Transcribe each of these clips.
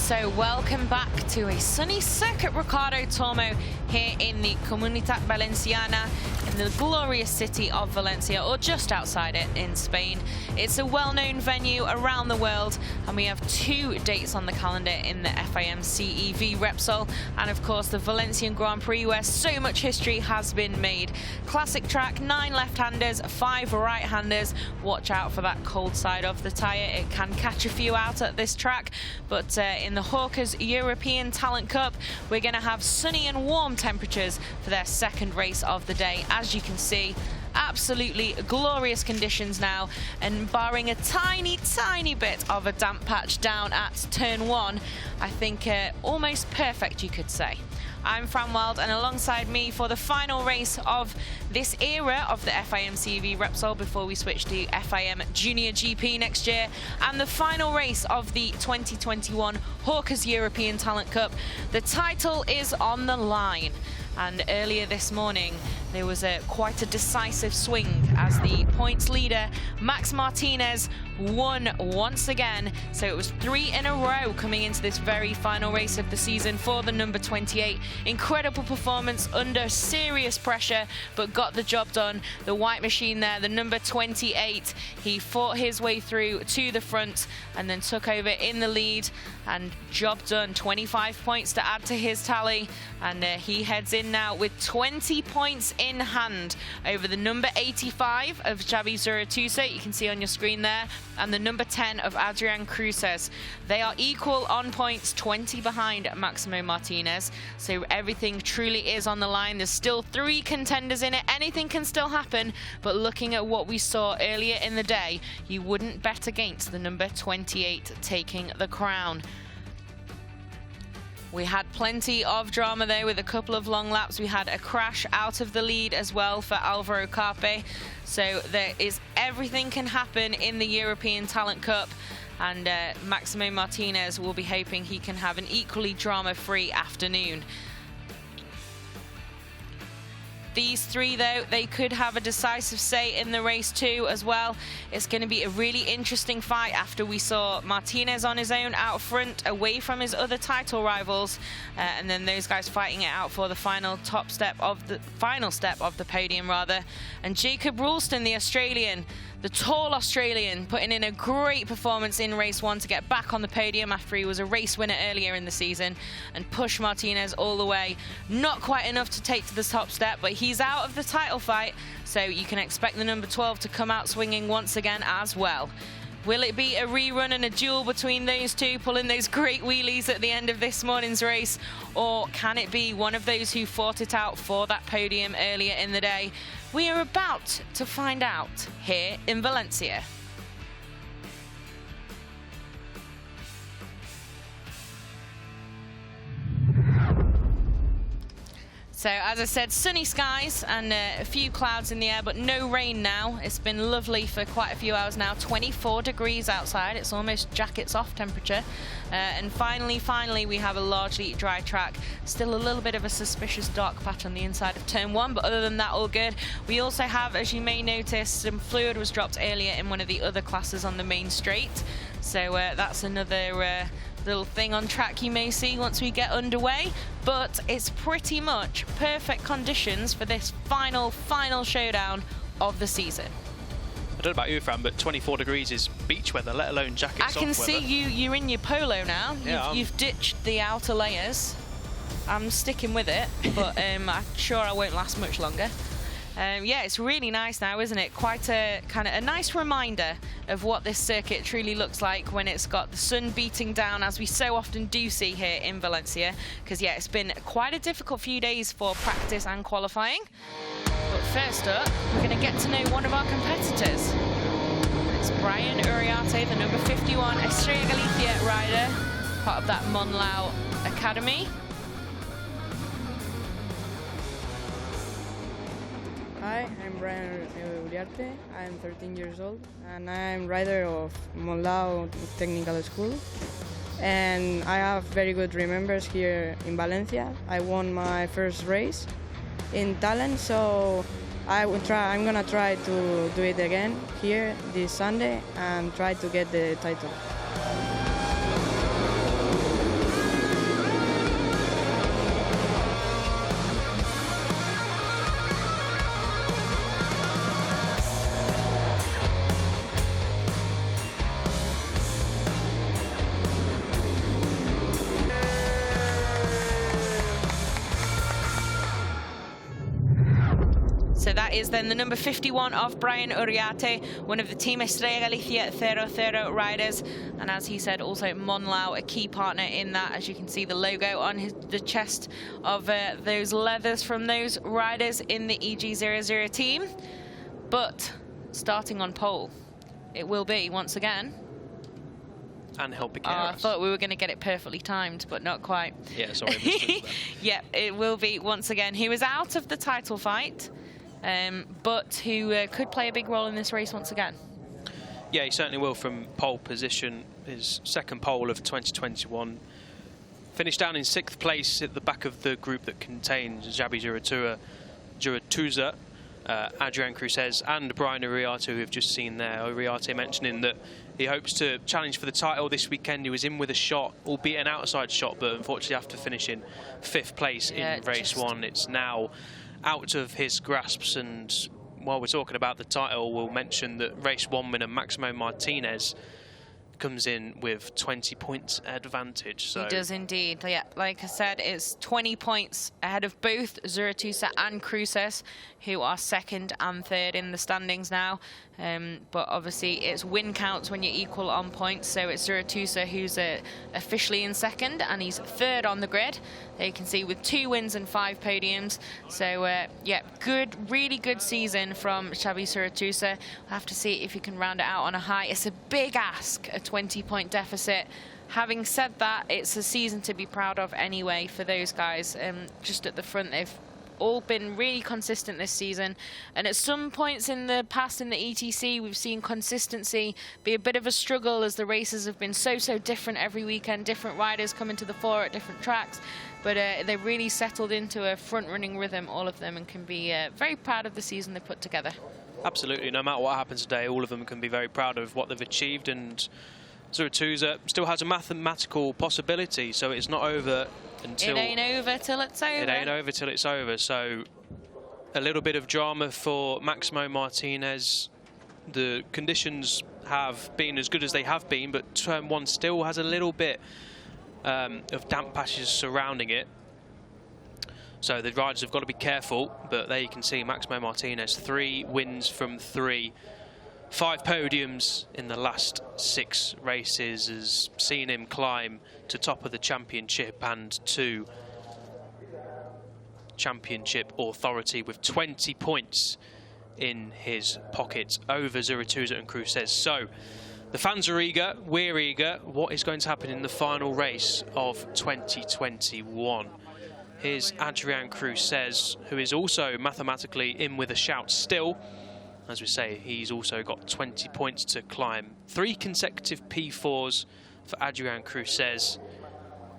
So welcome back to a sunny Circuit Ricardo Tormo here in the Comunitat Valenciana in the glorious city of Valencia, or just outside it in Spain. It's a well-known venue around the world, and we have 2 dates on the calendar in the FIM CEV Repsol, and of course the Valencian Grand Prix, where so much history has been made. Classic track, 9 left-handers, 5 right-handers. Watch out for that cold side of the tyre. It can catch a few out at this track, but in the Hawkers European Talent Cup, we're going to have sunny and warm temperatures for their second race of the day. As you can see, absolutely glorious conditions now, and barring a tiny bit of a damp patch down at turn 1, I think almost perfect, you could say. I'm Fran Wild, and alongside me for the final race of this era of the FIM CEV Repsol before we switch to FIM Junior GP next year, and the final race of the 2021 Hawkers European Talent Cup. The title is on the line. And earlier this morning, there was quite a decisive swing as the points leader, Max Martinez, won once again. So it was 3 in a row coming into this very final race of the season for the number 28. Incredible performance under serious pressure, but got the job done. The white machine there, the number 28, he fought his way through to the front and then took over in the lead, and job done. 25 points to add to his tally, and he heads in now with 20 points in hand over the number 85 of Xavi Zuratuse, you can see on your screen there, and the number 10 of Adrian Cruces. They are equal on points, 20 behind Maximo Martinez, so everything truly is on the line. There's still 3 contenders in it. Anything can still happen, but looking at what we saw earlier in the day, you wouldn't bet against the number 28 taking the crown. We had plenty of drama there with a couple of long laps. We had a crash out of the lead as well for Alvaro Carpe. So there is everything can happen in the European Talent Cup, and Maximo Martinez will be hoping he can have an equally drama-free afternoon. These 3, though, they could have a decisive say in the race too as well. It's going to be a really interesting fight after we saw Martinez on his own out front, away from his other title rivals, and then those guys fighting it out for the final step of the podium rather. And Jacob Ralston, the Australian, the tall Australian, putting in a great performance in race 1 to get back on the podium after he was a race winner earlier in the season and push Martinez all the way. Not quite enough to take to the top step, but he's out of the title fight, so you can expect the number 12 to come out swinging once again as well. Will it be a rerun and a duel between those 2 pulling those great wheelies at the end of this morning's race? Or can it be one of those who fought it out for that podium earlier in the day? We are about to find out here in Valencia. So, as I said, sunny skies and a few clouds in the air, but no rain now. It's been lovely for quite a few hours now. 24 degrees outside. It's almost jackets off temperature. And finally, we have a largely dry track. Still a little bit of a suspicious dark patch on the inside of turn 1, but other than that, all good. We also have, as you may notice, some fluid was dropped earlier in one of the other classes on the main straight. So that's another little thing on track you may see once we get underway, but it's pretty much perfect conditions for this final showdown of the season. I don't know about you, Fran, but 24 degrees is beach weather, let alone jackets off I can see you're in your polo now. Yeah, you've ditched the outer layers. I'm sticking with it, but I'm sure I won't last much longer. Yeah, it's really nice now, isn't it? Quite a kind of a nice reminder of what this circuit truly looks like when it's got the sun beating down, as we so often do see here in Valencia. Because yeah, it's been quite a difficult few days for practice and qualifying. But first up, we're going to get to know one of our competitors. It's Brian Uriarte, the number 51 Estrella Galicia rider, part of that Monlau Academy. Hi, I'm Brian Uriarte. I'm 13 years old and I'm rider of Monlau Technical School. And I have very good remembers here in Valencia. I won my first race in talent, so I'm gonna try to do it again here this Sunday and try to get the title. is then the number 51 of Brian Uriarte, one of the Team Estrella Galicia 00 riders. And as he said, also Monlau, a key partner in that, as you can see the logo on the chest of those leathers from those riders in the EG00 team. But starting on pole, it will be, once again, Angel Piqueras. I thought we were going to get it perfectly timed, but not quite. Yeah, sorry. Yeah, it will be once again. He was out of the title fight, but who could play a big role in this race once again. Yeah, he certainly will from pole position. His second pole of 2021. Finished down in 6th place at the back of the group that contains Xabi Juratuza, Adrian Cruces and Brian Uriarte, who we've just seen there. Uriarte mentioning that he hopes to challenge for the title this weekend. He was in with a shot, albeit an outside shot, but unfortunately after finishing 5th place in race 1, it's now out of his grasps. And while we're talking about the title, we'll mention that race 1 winner Maximo Martinez comes in with 20 points advantage. So he does indeed. Yeah, like I said, it's 20 points ahead of both Zuratusa and Cruces, who are 2nd and 3rd in the standings now. But obviously it's win counts when you're equal on points. So it's Zuratusa who's officially in 2nd, and he's 3rd on the grid. There you can see with 2 wins and 5 podiums. So yeah, really good season from Xabi Zuratusa. We'll have to see if he can round it out on a high. It's a big ask, a 20-point deficit. Having said that, it's a season to be proud of anyway for those guys. Just at the front, they've all been really consistent this season, and at some points in the past in the ETC we've seen consistency be a bit of a struggle, as the races have been so different every weekend, different riders coming to the fore at different tracks, but they've really settled into a front-running rhythm, all of them, and can be very proud of the season they put together. Absolutely, no matter what happens today, all of them can be very proud of what they've achieved, and Zuratusa still has a mathematical possibility, so it's not over until... It ain't over till it's over. It ain't over till it's over, so a little bit of drama for Maximo Martinez. The conditions have been as good as they have been, but turn 1 still has a little bit of damp patches surrounding it. So the riders have got to be careful, but there you can see Maximo Martinez, 3 wins from 3. 5 podiums in the last 6 races has seen him climb to top of the championship and to championship authority with 20 points in his pocket over Zuratusa and Cruces. So the fans are eager, we're eager. What is going to happen in the final race of 2021? Here's Adrian Cruces, who is also mathematically in with a shout still. As we say, he's also got 20 points to climb. 3 consecutive P4s for Adrian Cruces.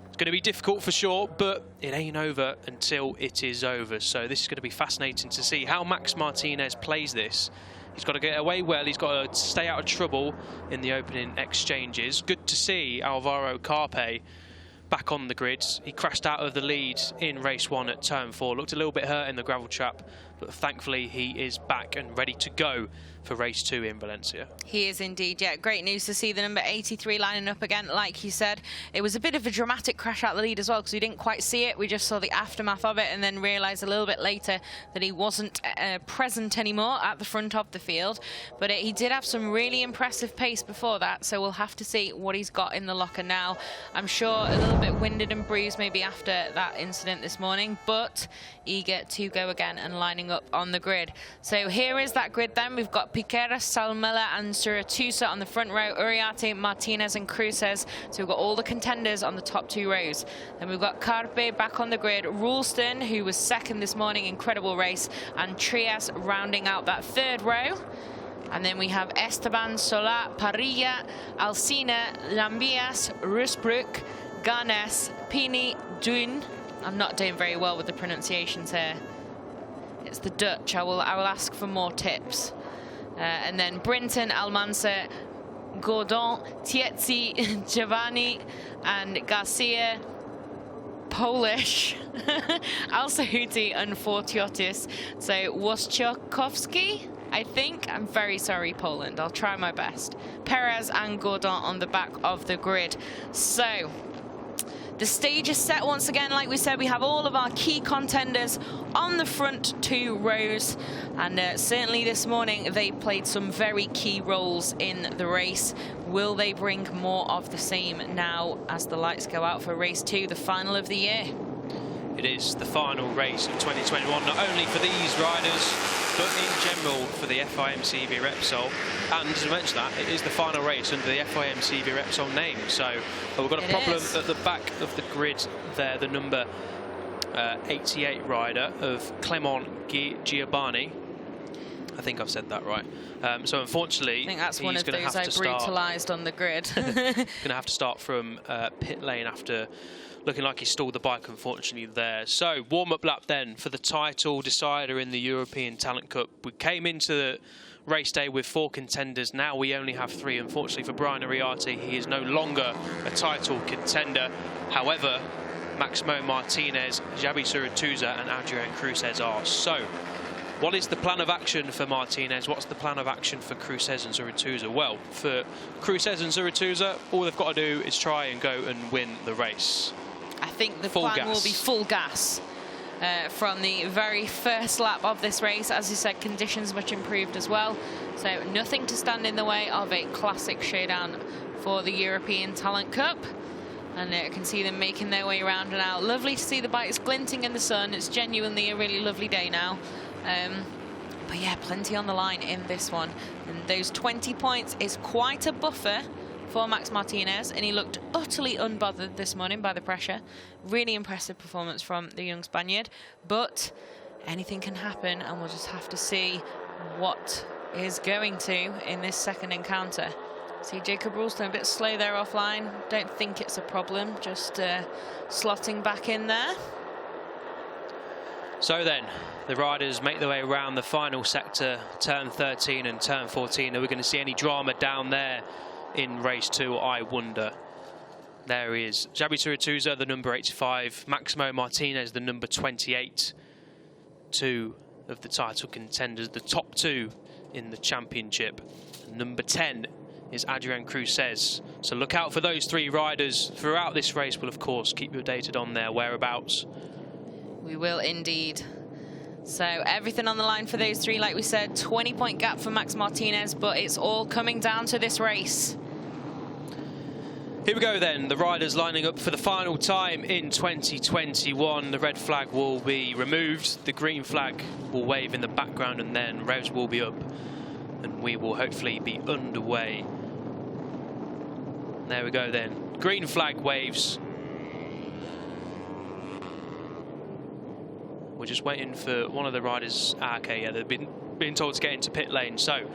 It's going to be difficult for sure, but it ain't over until it is over. So this is going to be fascinating to see how Max Martinez plays this. He's got to get away well. He's got to stay out of trouble in the opening exchanges. Good to see Alvaro Carpe back on the grids. He crashed out of the lead in race 1 at turn 4. Looked a little bit hurt in the gravel trap, but thankfully he is back and ready to go for race 2 in Valencia. He is indeed, yeah. Great news to see the number 83 lining up again. Like you said, it was a bit of a dramatic crash out the lead as well, because we didn't quite see it. We just saw the aftermath of it and then realised a little bit later that he wasn't present anymore at the front of the field. But he did have some really impressive pace before that, so we'll have to see what he's got in the locker now. I'm sure a little bit winded and bruised maybe after that incident this morning, but eager to go again and lining up on the grid. So here is that grid then. We've got Piqueras, Salmela and Zuratusa on the front row, Uriarte, Martinez and Cruces. So we've got all the contenders on the top 2 rows. Then we've got Carpe back on the grid, Rulston, who was 2nd this morning, incredible race, and Trias rounding out that 3rd row. And then we have Esteban, Sola, Parrilla, Alsina, Lambias, Rusbrook, Garnes, Pini, Dun. I'm not doing very well with the pronunciations here. It's the Dutch. I will ask for more tips. And then Brinton, Almanza, Gordon, Tietzi, Giovanni, and Garcia. Polish, Al-Sahuti and Fortiotis. So Wojciechowski, I think. I'm very sorry, Poland. I'll try my best. Perez and Gordon on the back of the grid. So The stage is set once again. Like we said, we have all of our key contenders on the front 2 rows, and certainly this morning they played some very key roles in the race. Will they bring more of the same now as the lights go out for race 2, the final of the year? It is the final race of 2021, not only for these riders, but in general for the FIM CV Repsol. And to mention that, it is the final race under the FIM CV Repsol name. So we've got a problem at the back of the grid there, the number 88 rider of Clement Giovanni. I think I've said that right. So unfortunately, I think that's one of those I brutalised on the grid. Going to have to start from pit lane after looking like he stalled the bike, unfortunately, there. So, warm-up lap then for the title decider in the European Talent Cup. We came into the race day with 4 contenders. Now we only have 3. Unfortunately for Brian Ariarte, he is no longer a title contender. However, Maximo Martinez, Xabi Suratuza and Adrian Cruces are. So, what is the plan of action for Martinez? What's the plan of action for Cruces and Suratuza? Well, for Cruces and Suratuza, all they've got to do is try and go and win the race. I think the plan will be full gas from the very first lap of this race. As you said, conditions much improved as well. So nothing to stand in the way of a classic showdown for the European Talent Cup. And you can see them making their way around and out. Lovely to see the bikes glinting in the sun. It's genuinely a really lovely day now. But yeah, plenty on the line in this one. And those 20 points is quite a buffer for Max Martinez, and he looked utterly unbothered this morning by the pressure. Really impressive performance from the young Spaniard, but anything can happen, and we'll just have to see what is going to in this second encounter. See Jacob Ralston a bit slow there offline. Don't think it's a problem, just slotting back in there. So then, the riders make their way around the final sector, turn 13 and turn 14. Are we going to see any drama down there in race 2, I wonder? There he is. Xabi Suratuza, the number 85. Maximo Martinez, the number 28. 2 of the title contenders, the top 2 in the championship. Number 10 is Adrian Cruces. So look out for those 3 riders throughout this race. We'll, of course, keep you updated on their whereabouts. We will indeed. So everything on the line for those 3, like we said, 20-point gap for Max Martinez, but it's all coming down to this race. Here we go then, the riders lining up for the final time in 2021. The red flag will be removed, the green flag will wave in the background, and then revs will be up, and we will hopefully be underway. There we go then, green flag waves. We're just waiting for one of the riders. Okay, yeah, they've been told to get into pit lane. So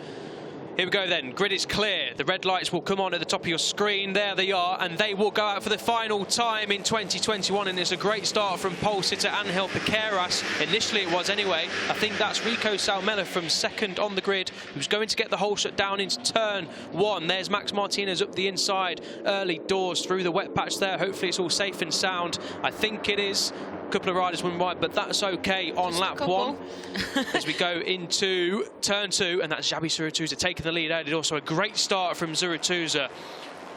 here we go then. Grid is clear. The red lights will come on at the top of your screen. There they are, and they will go out for the final time in 2021. And it's a great start from pole sitter Angel Piqueras. Initially it was anyway. I think that's Rico Salmela from second on the grid, who's going to get the whole shut down into turn 1. There's Max Martinez up the inside, early doors through the wet patch there. Hopefully it's all safe and sound. I think it is. Couple of riders went wide, but that's okay on just lap 1 as we go into turn 2, and that's Xabi Suratuza taking the lead. Added also a great start from Suratuza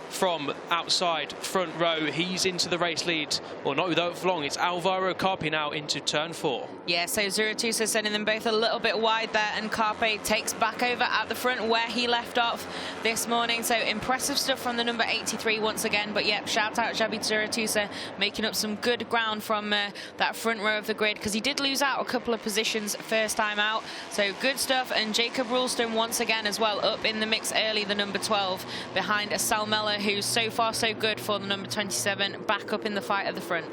from outside front row. He's into the race lead, or not without long. It's Alvaro Carpe now into turn 4. Yeah, so Suratuza sending them both a little bit wide there, and Carpe takes back over at the front where he left off this morning. So impressive stuff from the number 83 once again. But yeah, shout out Xabi Suratuza making up some good ground from that front row of the grid, because he did lose out a couple of positions first time out. So good stuff. And Jacob Ralston once again as well up in the mix early, the number 12 behind a Salmela, who's so far so good for the number 27, back up in the fight at the front.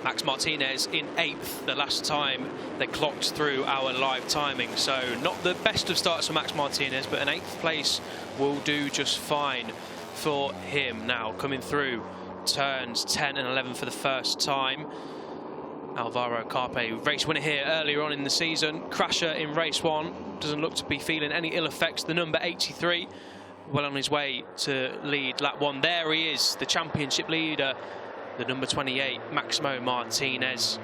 Max Martinez in 8th the last time they clocked through our live timing. So not the best of starts for Max Martinez, but an 8th place will do just fine for him. Now coming through turns 10 and 11 for the first time. Alvaro Carpe, race winner here earlier on in the season. Crasher in race 1, doesn't look to be feeling any ill effects. The number 83, well on his way to lead lap 1. There he is, the championship leader, the number 28, Maximo Martinez.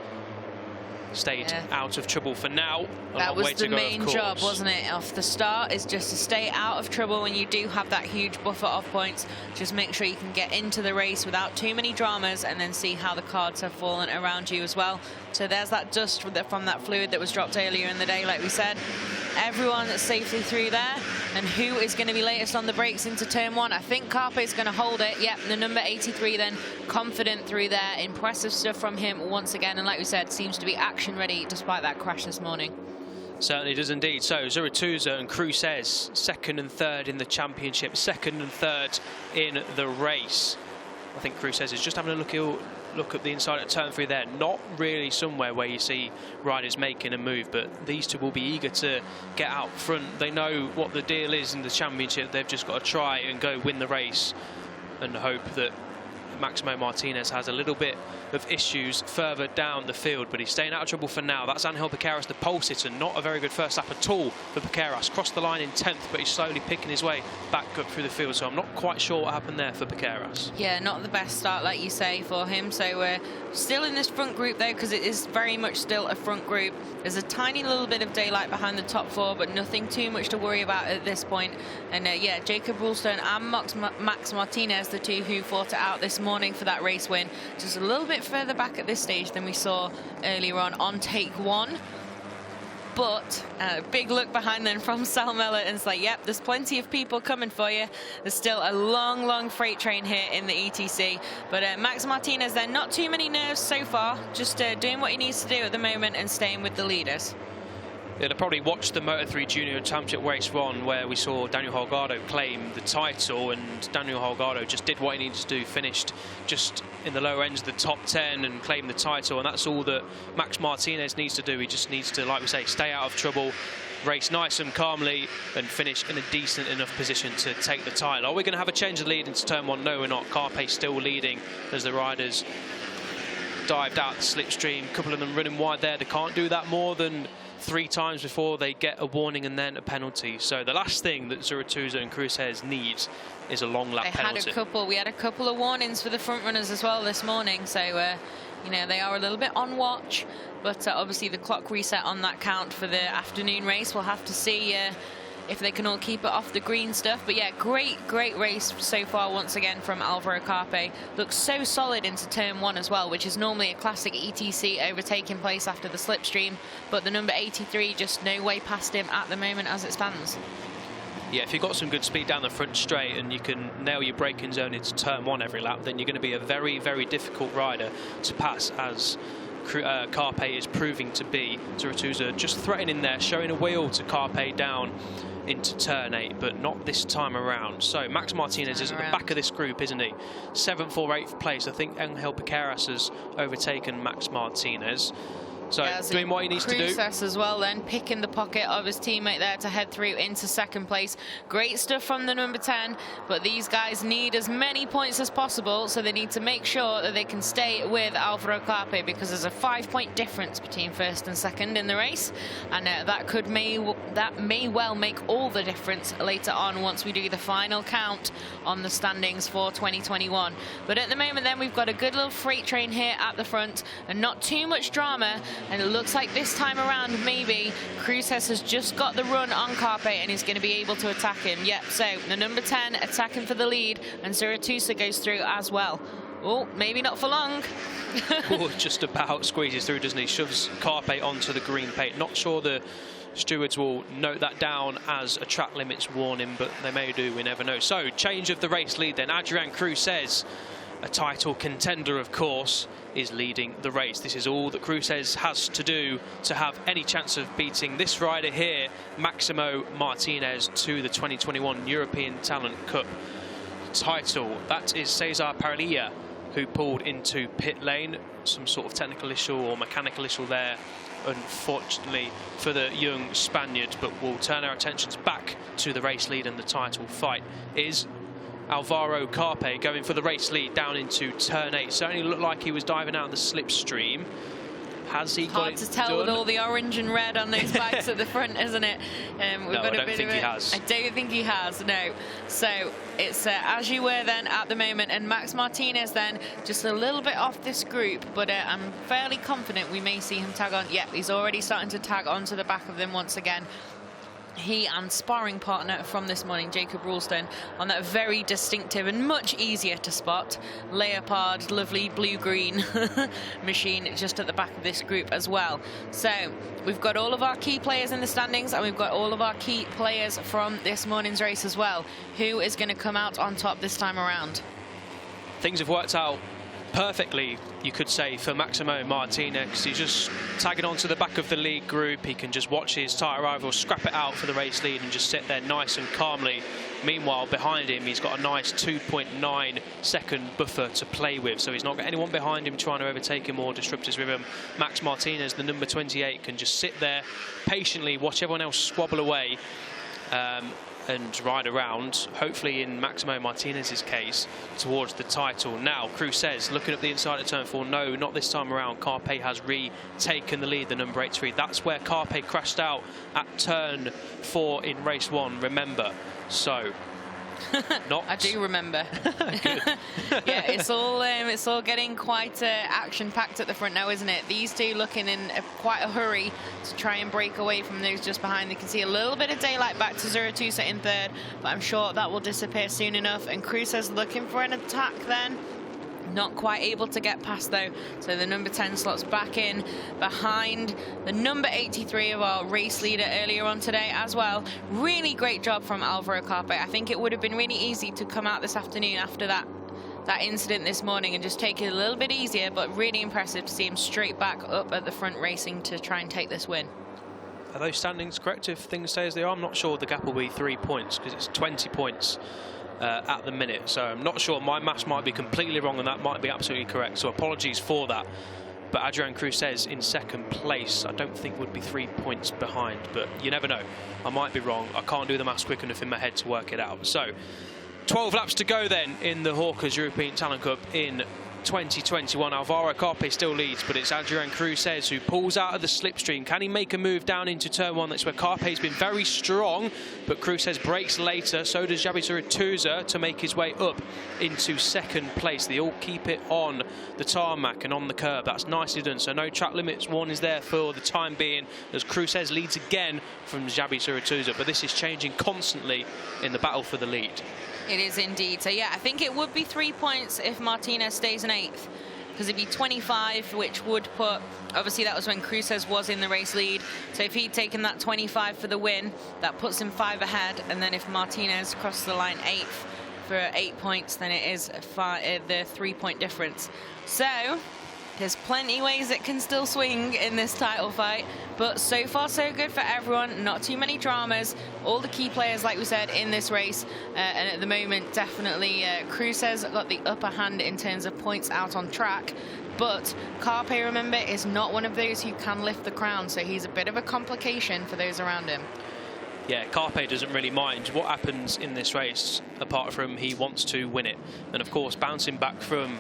stayed out of trouble for now. That was the main job, wasn't it, off the start, is just to stay out of trouble when you do have that huge buffer of points. Just make sure you can get into the race without too many dramas, and then see how the cards have fallen around you as well. So there's that dust from that fluid that was dropped earlier in the day, like we said. Everyone that's safely through there. And who is going to be latest on the brakes into turn 1? I think Carpe's going to hold it. Yep, the number 83 then, confident through there. Impressive stuff from him once again. And like we said, seems to be action ready despite that crash this morning. Certainly does indeed. So Zurutuza and Cruces, 2nd and 3rd in the championship, 2nd and 3rd in the race. I think Cruces is just having a look at the inside at turn 3 there. Not really somewhere where you see riders making a move, but these two will be eager to get out front. They know what the deal is in the championship. They've just got to try and go win the race and hope that Maximo Martinez has a little bit of issues further down the field, but he's staying out of trouble for now. That's Angel Piqueras, the pole sitter. Not a very good first lap at all for Piqueras. Crossed the line in 10th, but he's slowly picking his way back up through the field, so I'm not quite sure what happened there for Piqueras. Yeah, not the best start, like you say, for him. So we're still in this front group, though, because it is very much still a front group. There's a tiny little bit of daylight behind the top 4, but nothing too much to worry about at this point. And yeah, Jacob Rulstone and Max Martinez, the two who fought it out this morning for that race win, just a little bit further back at this stage than we saw earlier on take 1. But a big look behind then from Sal Miller, and it's like, yep, there's plenty of people coming for you. There's still a long freight train here in the ETC. But Max Martinez then, not too many nerves so far, just doing what he needs to do at the moment and staying with the leaders. Yeah, they probably watched the Moto3 Junior Championship race 1, where we saw Daniel Holgado claim the title, and Daniel Holgado just did what he needed to do, finished just in the lower ends of the top 10 and claimed the title, and that's all that Max Martinez needs to do. He just needs to, like we say, stay out of trouble, race nice and calmly, and finish in a decent enough position to take the title. Are we going to have a change of lead into turn 1? No, we're not. Carpe still leading as the riders dived out the slipstream. A couple of them running wide there. They can't do that more than 3 times before they get a warning and then a penalty. So the last thing that Zurutuza and Cruces needs is a long lap penalty. We had a couple of warnings for the front runners as well this morning. So you know, they are a little bit on watch, but obviously the clock reset on that count for the afternoon race. We'll have to see if they can all keep it off the green stuff. But yeah, great race so far once again from Alvaro Carpe. Looks so solid into turn 1 as well, which is normally a classic ETC overtaking place after the slipstream, but the number 83 just no way past him at the moment as it stands. Yeah, if you've got some good speed down the front straight and you can nail your braking zone into turn 1 every lap, then you're going to be a very difficult rider to pass, as Carpe is proving to be. Zurutuza just threatening there, showing a wheel to Carpe down into turn 8, but not this time around. So Max Martinez is at the back of this group, isn't he? 7th or 8th place. I think Angel Piqueras has overtaken Max Martinez. So doing what he needs to do. Cruces as well then, picking the pocket of his teammate there to head through into 2nd place. Great stuff from the number 10, but these guys need as many points as possible, so they need to make sure that they can stay with Alvaro Carpe, because there's a 5-point difference between 1st and 2nd in the race, and that may well make all the difference later on once we do the final count on the standings for 2021. But at the moment then, we've got a good little freight train here at the front and not too much drama. And it looks like this time around, maybe Cruces has just got the run on Carpe and he's going to be able to attack him. Yep, so the number 10 attacking for the lead, and Zurutuza goes through as well. Oh, maybe not for long. Oh, just about squeezes through, doesn't he? Shoves Carpe onto the green paint. Not sure the stewards will note that down as a track limits warning, but they may do, we never know. So, change of the race lead then. Adrian Cruces, a title contender, of course, is leading the race. This is all that Cruces has to do to have any chance of beating this rider here, Maximo Martinez, to the 2021 European Talent Cup title. That is Cesar Parrilla, who pulled into pit lane. Some sort of technical issue or mechanical issue there, unfortunately, for the young Spaniard. But we'll turn our attentions back to the race lead, and the title fight is Alvaro Carpe going for the race lead down into turn 8. Certainly looked like he was diving out of the slipstream. Has he got Hard it to tell done? with all the orange and red on those bikes at the front, isn't it? No, I don't think he has. I don't think he has, no. So it's as you were then at the moment, and Max Martinez then just a little bit off this group, but I'm fairly confident we may see him tag on. Yeah, he's already starting to tag onto the back of them once again. He and sparring partner from this morning, Jacob Ralston, on that very distinctive and much easier to spot leopard, lovely blue-green machine just at the back of this group as well. So we've got all of our key players in the standings, and we've got all of our key players from this morning's race as well. Who is going to come out on top this time around? Things have worked out perfectly, you could say, for Maximo Martinez. He's just tagging onto the back of the lead group. He can just watch his title rival scrap it out for the race lead and just sit there nice and calmly. Meanwhile, behind him, he's got a nice 2.9 second buffer to play with, so he's not got anyone behind him trying to overtake him or disrupt his rhythm. Max Martinez, the number 28, can just sit there patiently, watch everyone else squabble away and ride around, hopefully in Maximo Martinez's case, towards the title. Now, Cruz looking up the inside of turn 4. No, not this time around. Carpe has retaken the lead, the number 83. That's where Carpe crashed out at turn 4 in race 1, remember. So, not... I do remember. Yeah, it's all getting quite action-packed at the front now, isn't it? These two looking in quite a hurry to try and break away from those just behind. They can see a little bit of daylight back to Zurutuza in third, but I'm sure that will disappear soon enough. And Cruz is looking for an attack then. Not quite able to get past though, so the number 10 slots back in behind the number 83 of our race leader earlier on today as well. Really great job from Alvaro Carpe. I think it would have been really easy to come out this afternoon after that incident this morning and just take it a little bit easier, but really impressive to see him straight back up at the front racing to try and take this win. Are those standings correct if things stay as they are? I'm not sure the gap will be 3 points because it's 20 points at the minute, so I'm not sure. My maths might be completely wrong and that might be absolutely correct, so apologies for that. But Adrian Cruz in second place, I don't think would be 3 points behind, but you never know. I might be wrong. I can't do the maths quick enough in my head to work it out. So 12 laps to go then in the Hawkers European Talent Cup in 2021. Alvaro Carpe still leads, but it's Adrian Cruz who pulls out of the slipstream. Can he make a move down into turn 1? That's where Carpe's been very strong, but Cruz breaks later. So does Xabi Zurutuza to make his way up into second place. They all keep it on the tarmac and on the curb. That's nicely done. So no track limits warning is there for the time being, as Cruz leads again from Xabi Zurutuza. But this is changing constantly in the battle for the lead. It is indeed. So yeah, I think it would be 3 points if Martinez stays in 8th, because it'd be 25, which would put, obviously that was when Cruz was in the race lead, so if he'd taken that 25 for the win, that puts him 5 ahead, and then if Martinez crosses the line 8th for 8 points, then it is the 3 point difference. So there's plenty ways it can still swing in this title fight, but so far so good for everyone. Not too many dramas. All the key players, like we said, in this race, and at the moment definitely Cruz got the upper hand in terms of points out on track, but Carpe, remember, is not one of those who can lift the crown, so he's a bit of a complication for those around him. Yeah, Carpe doesn't really mind what happens in this race, apart from he wants to win it. And of course, bouncing back from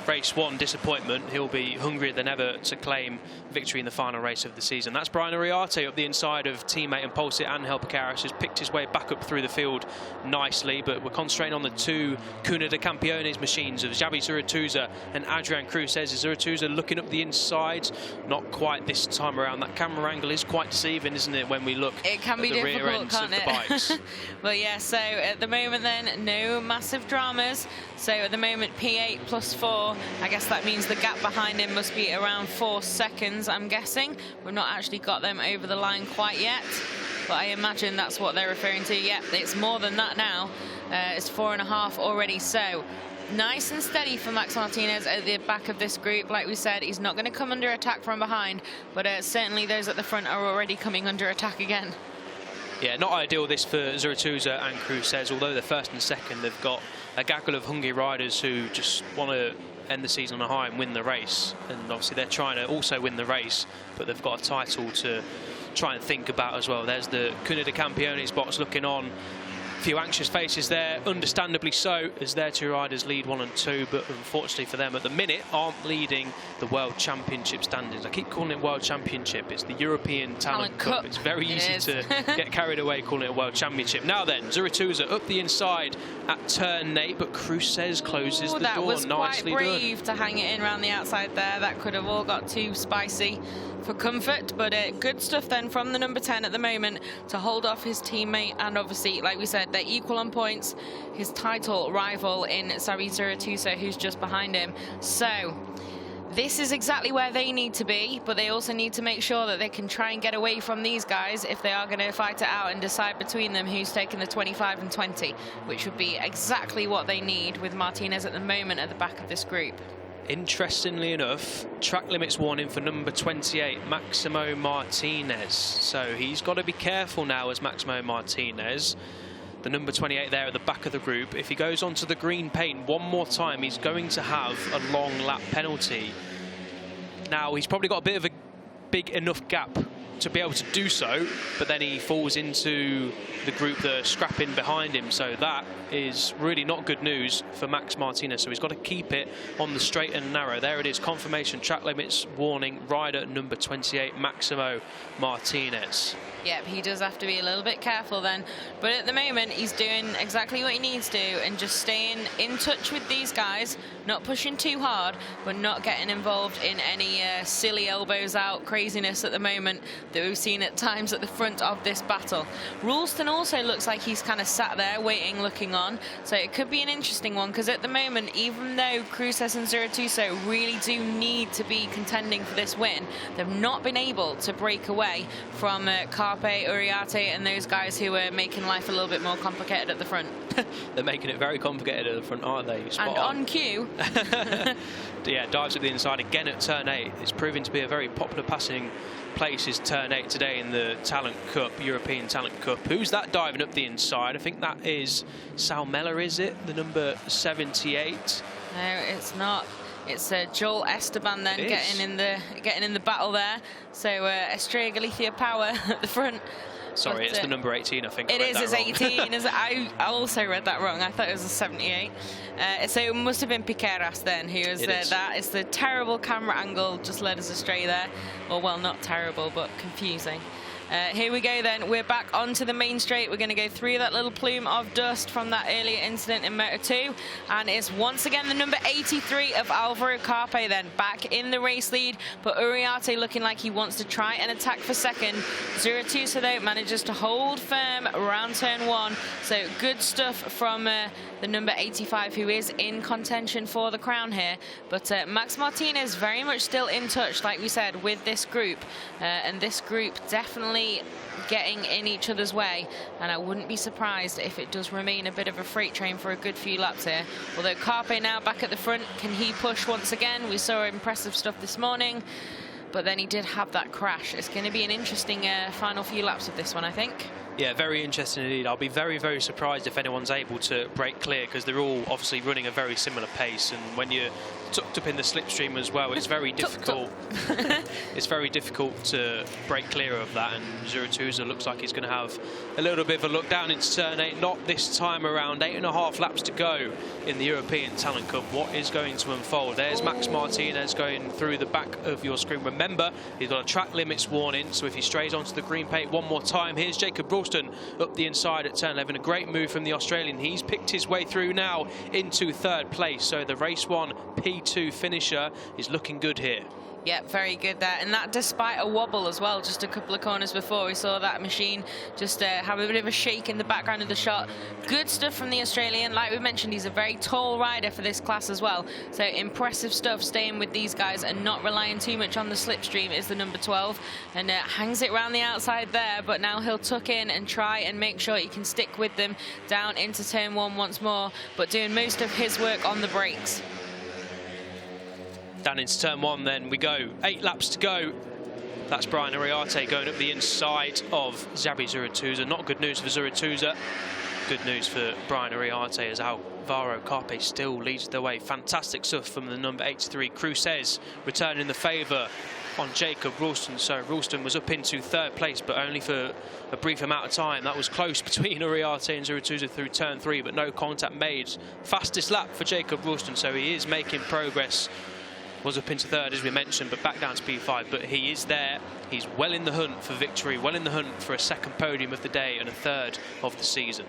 race 1 disappointment, he'll be hungrier than ever to claim victory in the final race of the season. That's Brian Uriarte up the inside of teammate and pole sitter Angel Picaris, has picked his way back up through the field nicely, but we're concentrating on the 2 Cuna de Campeones machines of Xabi Zurutuza and Adrian Cruz. Zurutuza looking up the inside, not quite this time around. That camera angle is quite deceiving, isn't it, when we look it can at be the rear ends of the bikes. Well, yeah, so at the moment then, no massive dramas. So at the moment, P8 plus 4, I guess that means the gap behind him must be around 4 seconds, I'm guessing. We've not actually got them over the line quite yet, but I imagine that's what they're referring to. Yep, it's more than that now. It's 4.5 already, so nice and steady for Max Martinez at the back of this group. Like we said, he's not going to come under attack from behind, but certainly those at the front are already coming under attack again. Yeah, not ideal this for Zurutuza and Cruz, although they're first and second. They've got a gaggle of hungry riders who just want to end the season on a high and win the race, and obviously they're trying to also win the race, but they've got a title to try and think about as well. There's the Cuna de Campeones box looking on A few anxious faces there, understandably so, as their two riders lead 1 and 2, but unfortunately for them at the minute aren't leading the World Championship standings. I keep calling it World Championship, it's the European Talent Cup. It's very easy to get carried away calling it a World Championship. Now then, Zurituza up the inside at turn 8, but Cruces closes the door. That was nicely quite brave to hang it in around the outside there. That could have all got too spicy for comfort, but good stuff then from the number 10 at the moment to hold off his teammate, and obviously, like we said, they're equal on points. His title rival in Xabi Zurituza, who's just behind him. So this is exactly where they need to be, but they also need to make sure that they can try and get away from these guys if they are going to fight it out and decide between them who's taking the 25 and 20, which would be exactly what they need with Martinez at the moment at the back of this group. Interestingly enough, track limits warning for number 28, Maximo Martinez. So he's got to be careful now as Maximo Martinez, the number 28 there at the back of the group. If he goes onto the green paint one more time, he's going to have a long lap penalty. Now, he's probably got a bit of a big enough gap to be able to do so, but then he falls into the group that are scrapping behind him, so that is really not good news for Max Martinez. So he's got to keep it on the straight and narrow. There it is, confirmation, track limits warning, rider number 28, Maximo Martinez. Yep, he does have to be a little bit careful then. But at the moment, he's doing exactly what he needs to and just staying in touch with these guys, not pushing too hard, but not getting involved in any silly elbows out craziness at the moment that we've seen at times at the front of this battle. Ralston also looks like he's kind of sat there waiting, looking on. So it could be an interesting one, because at the moment, even though Cruces and Zurituza really do need to be contending for this win, they've not been able to break away from Carpe, Uriarte and those guys who are making life a little bit more complicated at the front. They're making it very complicated at the front, aren't they? And on cue. Yeah, dives at the inside again at turn 8. It's proving to be a very popular passing place, is turn 8 today in the Talent Cup, European Talent Cup. Who's that diving up the inside? I think that is Salmela, is it? The number 78? No, it's not. It's Joel Esteban then getting in the battle there. So Estrella Galicia Power at the front. Sorry, it's the number 18, I think. It is, it's 18. I also read that wrong. I thought it was a 78. So it must have been Piqueras then who was that. It's the terrible camera angle just led us astray there. Or, well, not terrible, but confusing. Here we go then, we're back onto the main straight. We're going to go through that little plume of dust from that earlier incident in Moto 2, and it's once again the number 83 of Alvaro Carpe then back in the race lead, but Uriarte looking like he wants to try and attack for second. Zurituza though manages to hold firm around turn 1, so good stuff from the number 85 who is in contention for the crown here, but Max Martinez very much still in touch, like we said, with this group, and this group definitely getting in each other's way, and I wouldn't be surprised if it does remain a bit of a freight train for a good few laps here. Although Carpe now back at the front, can he push once again? We saw impressive stuff this morning, but then he did have that crash. It's going to be an interesting final few laps of this one, I think. Yeah, very interesting indeed. I'll be very, very surprised if anyone's able to break clear, because they're all obviously running a very similar pace, and when you're tucked up in the slipstream as well, it's very difficult. It's very difficult to break clear of that, and Zurituza looks like he's going to have a little bit of a look down into turn 8. Not this time around. 8.5 laps to go in the European Talent Cup. What is going to unfold? There's Max Martinez going through the back of your screen. Remember, he's got a track limits warning, so if he strays onto the green paint one more time, here's Jacob Ralston up the inside at turn 11. A great move from the Australian. He's picked his way through now into third place, so the race 1 P2 finisher is looking good here. Yeah, very good there, and that despite a wobble as well. Just a couple of corners before, we saw that machine just have a bit of a shake in the background of the shot. Good stuff from the Australian. Like we mentioned, he's a very tall rider for this class as well, so impressive stuff staying with these guys and not relying too much on the slipstream is the number 12, and hangs it around the outside there, but now he'll tuck in and try and make sure he can stick with them down into turn 1 once more, but doing most of his work on the brakes. Down into turn 1 then we go. 8 laps to go. That's Brian Uriarte going up the inside of Xabi Zurituza. Not good news for Zurituza. Good news for Brian Uriarte as Alvaro Carpe still leads the way. Fantastic stuff from the number 83. Cruces returning the favour on Jacob Ralston. So Ralston was up into third place, but only for a brief amount of time. That was close between Uriarte and Zurutuza through turn 3, but no contact made. Fastest lap for Jacob Ralston, so he is making progress. Was up into third, as we mentioned, but back down to P5. But he is there. He's well in the hunt for victory, well in the hunt for a second podium of the day and a third of the season.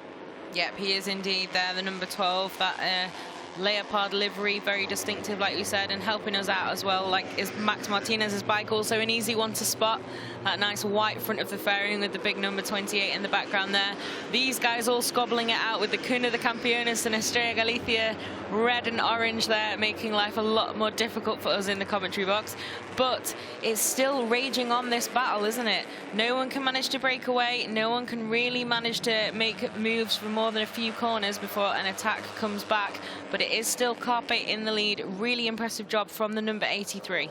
Yep, he is indeed there, the number 12, that leopard livery, very distinctive, like we said, and helping us out as well. Like, is Max Martinez's bike also an easy one to spot? That nice white front of the fairing with the big number 28 in the background there. These guys all squabbling it out with the Cuna de Campeones and Estrella Galicia, red and orange there, making life a lot more difficult for us in the commentary box. But it's still raging on, this battle, isn't it? No one can manage to break away. No one can really manage to make moves for more than a few corners before an attack comes back. But it is still Carpe in the lead. Really impressive job from the number 83.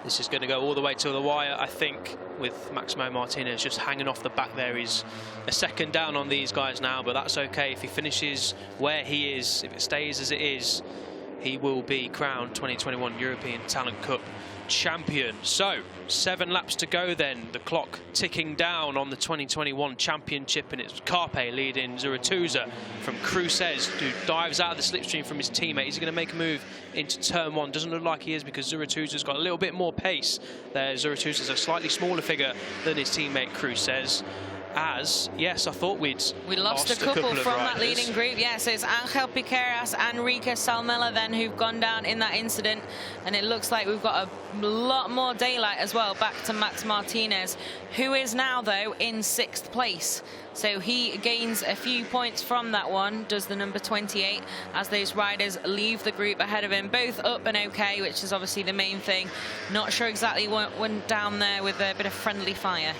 This is going to go all the way to the wire, I think, with Maximo Martinez just hanging off the back there. He's a second down on these guys now, but that's okay. If he finishes where he is, if it stays as it is, he will be crowned 2021 European Talent Cup champion. So 7 laps to go then, the clock ticking down on the 2021 championship, and it's Carpe leading Zurutuza from Cruces, who dives out of the slipstream from his teammate. Is he going to make a move into turn 1? Doesn't look like he is, because Zurutuza's got a little bit more pace there. Zurutuza's a slightly smaller figure than his teammate Cruces. As, yes, I thought we'd lost a couple from that leading group. Yeah, so it's Angel Piqueras and Rika Salmela then who've gone down in that incident, and it looks like we've got a lot more daylight as well back to Max Martinez, who is now though in 6th place. So he gains a few points from that one, does the number 28, as those riders leave the group ahead of him, both up and okay, which is obviously the main thing. Not sure exactly what went down there with a bit of friendly fire.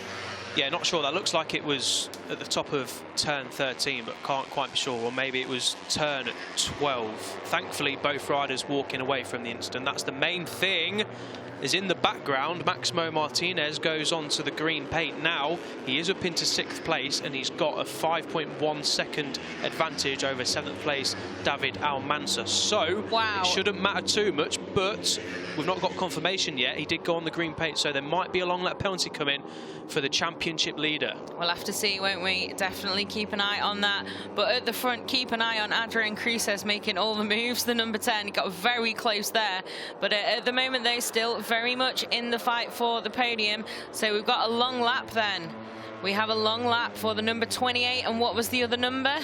Yeah, not sure. That looks like it was at the top of turn 13, but can't quite be sure. Or maybe it was turn 12. Thankfully, both riders walking away from the incident. That's the main thing. Is in the background, Maximo Martinez goes on to the green paint now. He is up into 6th place, and he's got a 5.1 second advantage over 7th place David Almansa. So wow, it shouldn't matter too much, but we've not got confirmation yet. He did go on the green paint, so there might be a long lap penalty coming for the championship leader. We'll have to see, won't we? Definitely keep an eye on that. But at the front, keep an eye on Adrian Cruces making all the moves. The number 10 got very close there, but at the moment they're still very much in the fight for the podium. So we've got a long lap then. We have a long lap for the number 28, and what was the other number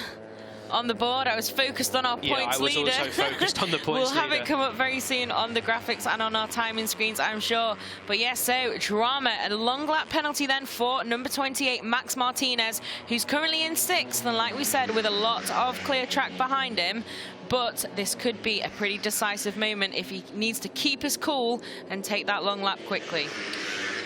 on the board? I was focused on our points leader. Yeah, I was also focused on the points leader. We'll have it come up very soon on the graphics and on our timing screens, I'm sure. But yes, so drama, a long lap penalty then for number 28, Max Martinez, who's currently in 6th, and like we said, with a lot of clear track behind him. But this could be a pretty decisive moment if he needs to keep his cool and take that long lap quickly.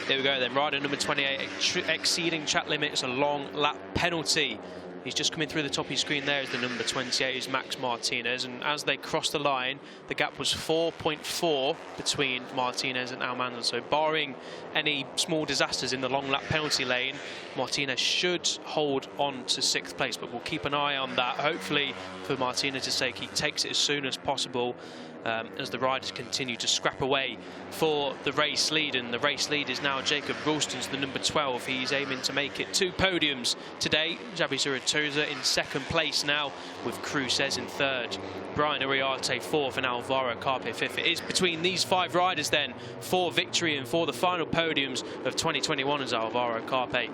There we go then, rider number 28 exceeding track limits, a long lap penalty. He's just coming through the top of your screen there is the number 28, is Max Martinez, and as they cross the line, the gap was 4.4 between Martinez and Almanza. So barring any small disasters in the long lap penalty lane, Martinez should hold on to 6th place, but we'll keep an eye on that. Hopefully, for Martinez's sake, he takes it as soon as possible, as the riders continue to scrap away for the race lead. And the race lead is now Jacob Ralston's, the number 12. He's aiming to make it 2 podiums today. Xabi Zurutuza in 2nd place now, with Cruces in 3rd. Brian Uriarte 4th and Alvaro Carpe 5th. It is between these 5 riders then for victory and for the final podiums of 2021, as Alvaro Carpe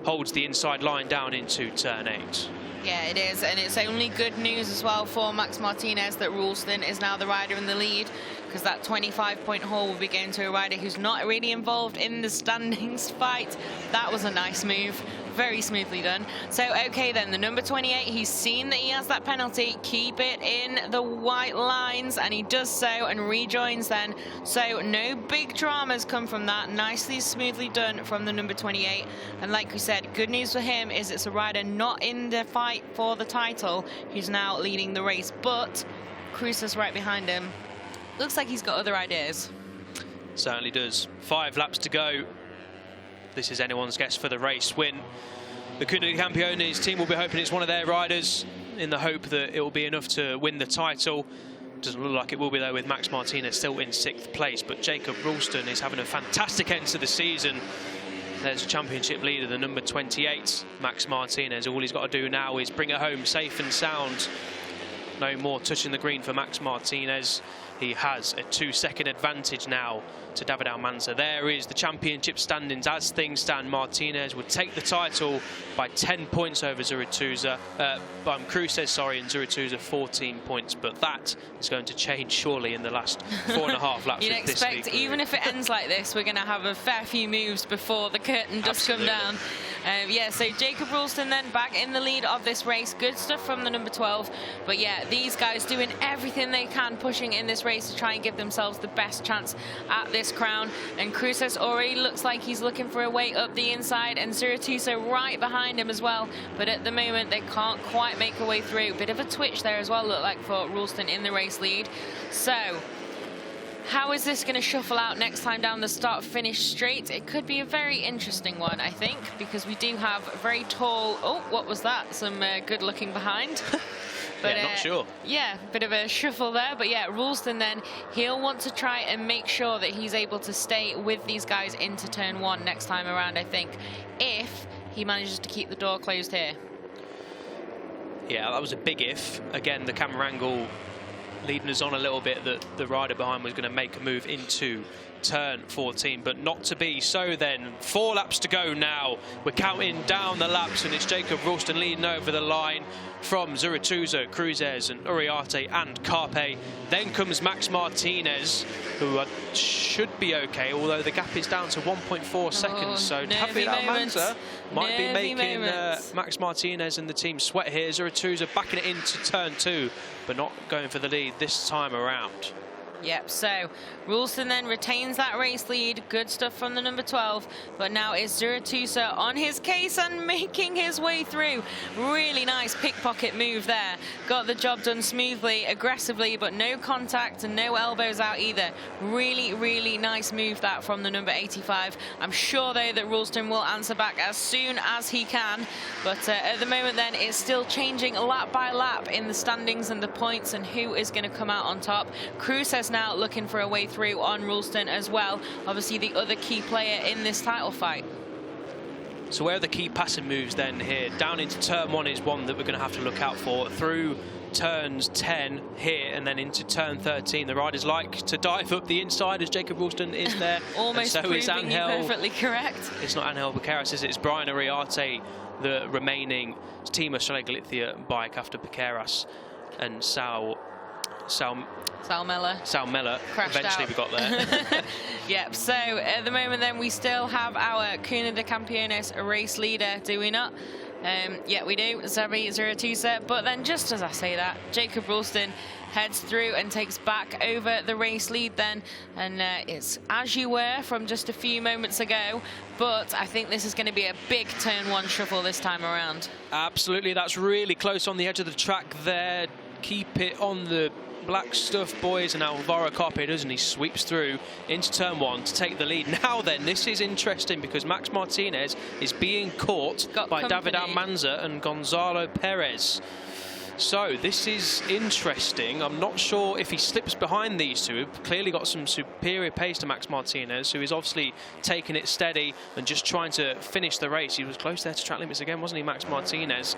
holds the inside line down into turn 8. Yeah, it is, and it's only good news as well for Max Martinez that Ralston is now the rider in the lead, because that 25-point haul will be going to a rider who's not really involved in the standings fight. That was a nice move. Very smoothly done. So, okay then, the number 28, he's seen that he has that penalty. Keep it in the white lines, and he does so and rejoins then. So, no big dramas come from that. Nicely, smoothly done from the number 28. And like we said, good news for him is it's a rider not in the fight for the title who's now leading the race. But Cruces right behind him. Looks like he's got other ideas. Certainly does. 5 laps to go. This is anyone's guess for the race win. The Cuna de Campeones team will be hoping it's one of their riders, in the hope that it will be enough to win the title. Doesn't look like it will be, though, with Max Martinez still in 6th place. But Jacob Ralston is having a fantastic end to the season. There's a championship leader, the number 28, Max Martinez. All he's got to do now is bring it home safe and sound. No more touching the green for Max Martinez. He has a 2-second advantage now to David Almanza. There is the championship standings. As things stand, Martinez would take the title by 10 points over Zurutuza. Cruces, sorry, and Zurutuza 14 points. But that is going to change surely in the last 4.5 laps. You'd expect, even if it ends like this, we're going to have a fair few moves before the curtain does come down. Yeah, so Jacob Ralston then back in the lead of this race. Good stuff from the number 12. But yeah, these guys doing everything they can, pushing in this race to try and give themselves the best chance at this crown. And Cruces already looks like he's looking for a way up the inside, and Zurutuza right behind him as well. But at the moment, they can't quite make a way through. Bit of a twitch there as well, look like, for Ralston in the race lead. So how is this going to shuffle out next time down the start-finish straight? It could be a very interesting one, I think, because we do have a very tall... Oh, what was that? Some good looking behind. But, yeah, not sure. Yeah, bit of a shuffle there. But yeah, Ralston then, he'll want to try and make sure that he's able to stay with these guys into turn 1 next time around, I think, if he manages to keep the door closed here. Yeah, that was a big if. Again, the camera angle leading us on a little bit that the rider behind was going to make a move into turn 14, but not to be. So then, 4 laps to go now. We're counting down the laps, and it's Jacob Ralston leading over the line from Zurutuza, Cruces and Uriarte and Carpe. Then comes Max Martinez, who should be okay, although the gap is down to 1.4 seconds. So David Almanza might be making Max Martinez and the team sweat here. Zurutuza backing it into turn 2, but not going for the lead this time around. Yep, so Ralston then retains that race lead. Good stuff from the number 12. But now it's Zurutuza on his case and making his way through. Really nice pickpocket move there. Got the job done smoothly, aggressively, but no contact and no elbows out either. Really, really nice move that from the number 85. I'm sure, though, that Ralston will answer back as soon as he can. But at the moment, then, it's still changing lap by lap in the standings and the points and who is going to come out on top. Cruces now looking for a way through on Ralston as well. Obviously the other key player in this title fight. So where are the key passing moves then here? Down into turn 1 is one that we're going to have to look out for. Through turns 10 here and then into turn 13, the riders like to dive up the inside as Jacob Ralston is there. Almost so proving is Angel, you perfectly correct. It's not Angel Piqueras, is it? It's Brian Uriarte, the remaining Team Australia Galicia bike after Piqueras and Sal Mella eventually out. We got there. Yep, so at the moment then we still have our Cuna de Campeones race leader, do we not? Yeah, we do, Xavi Zurutuza. But then just as I say that, Jacob Ralston heads through and takes back over the race lead then. And it's as you were from just a few moments ago. But I think this is going to be a big turn 1 shuffle this time around. Absolutely, that's really close on the edge of the track there. Keep it on the black stuff, boys, and Alvaro Carpe does, and he sweeps through into turn 1 to take the lead. Now then, this is interesting because Max Martinez is being caught by David Almanza and Gonzalo Perez. So this is interesting. I'm not sure if he slips behind these two. We've clearly got some superior pace to Max Martinez, who is obviously taking it steady and just trying to finish the race. He was close there to track limits again, wasn't he, Max Martinez?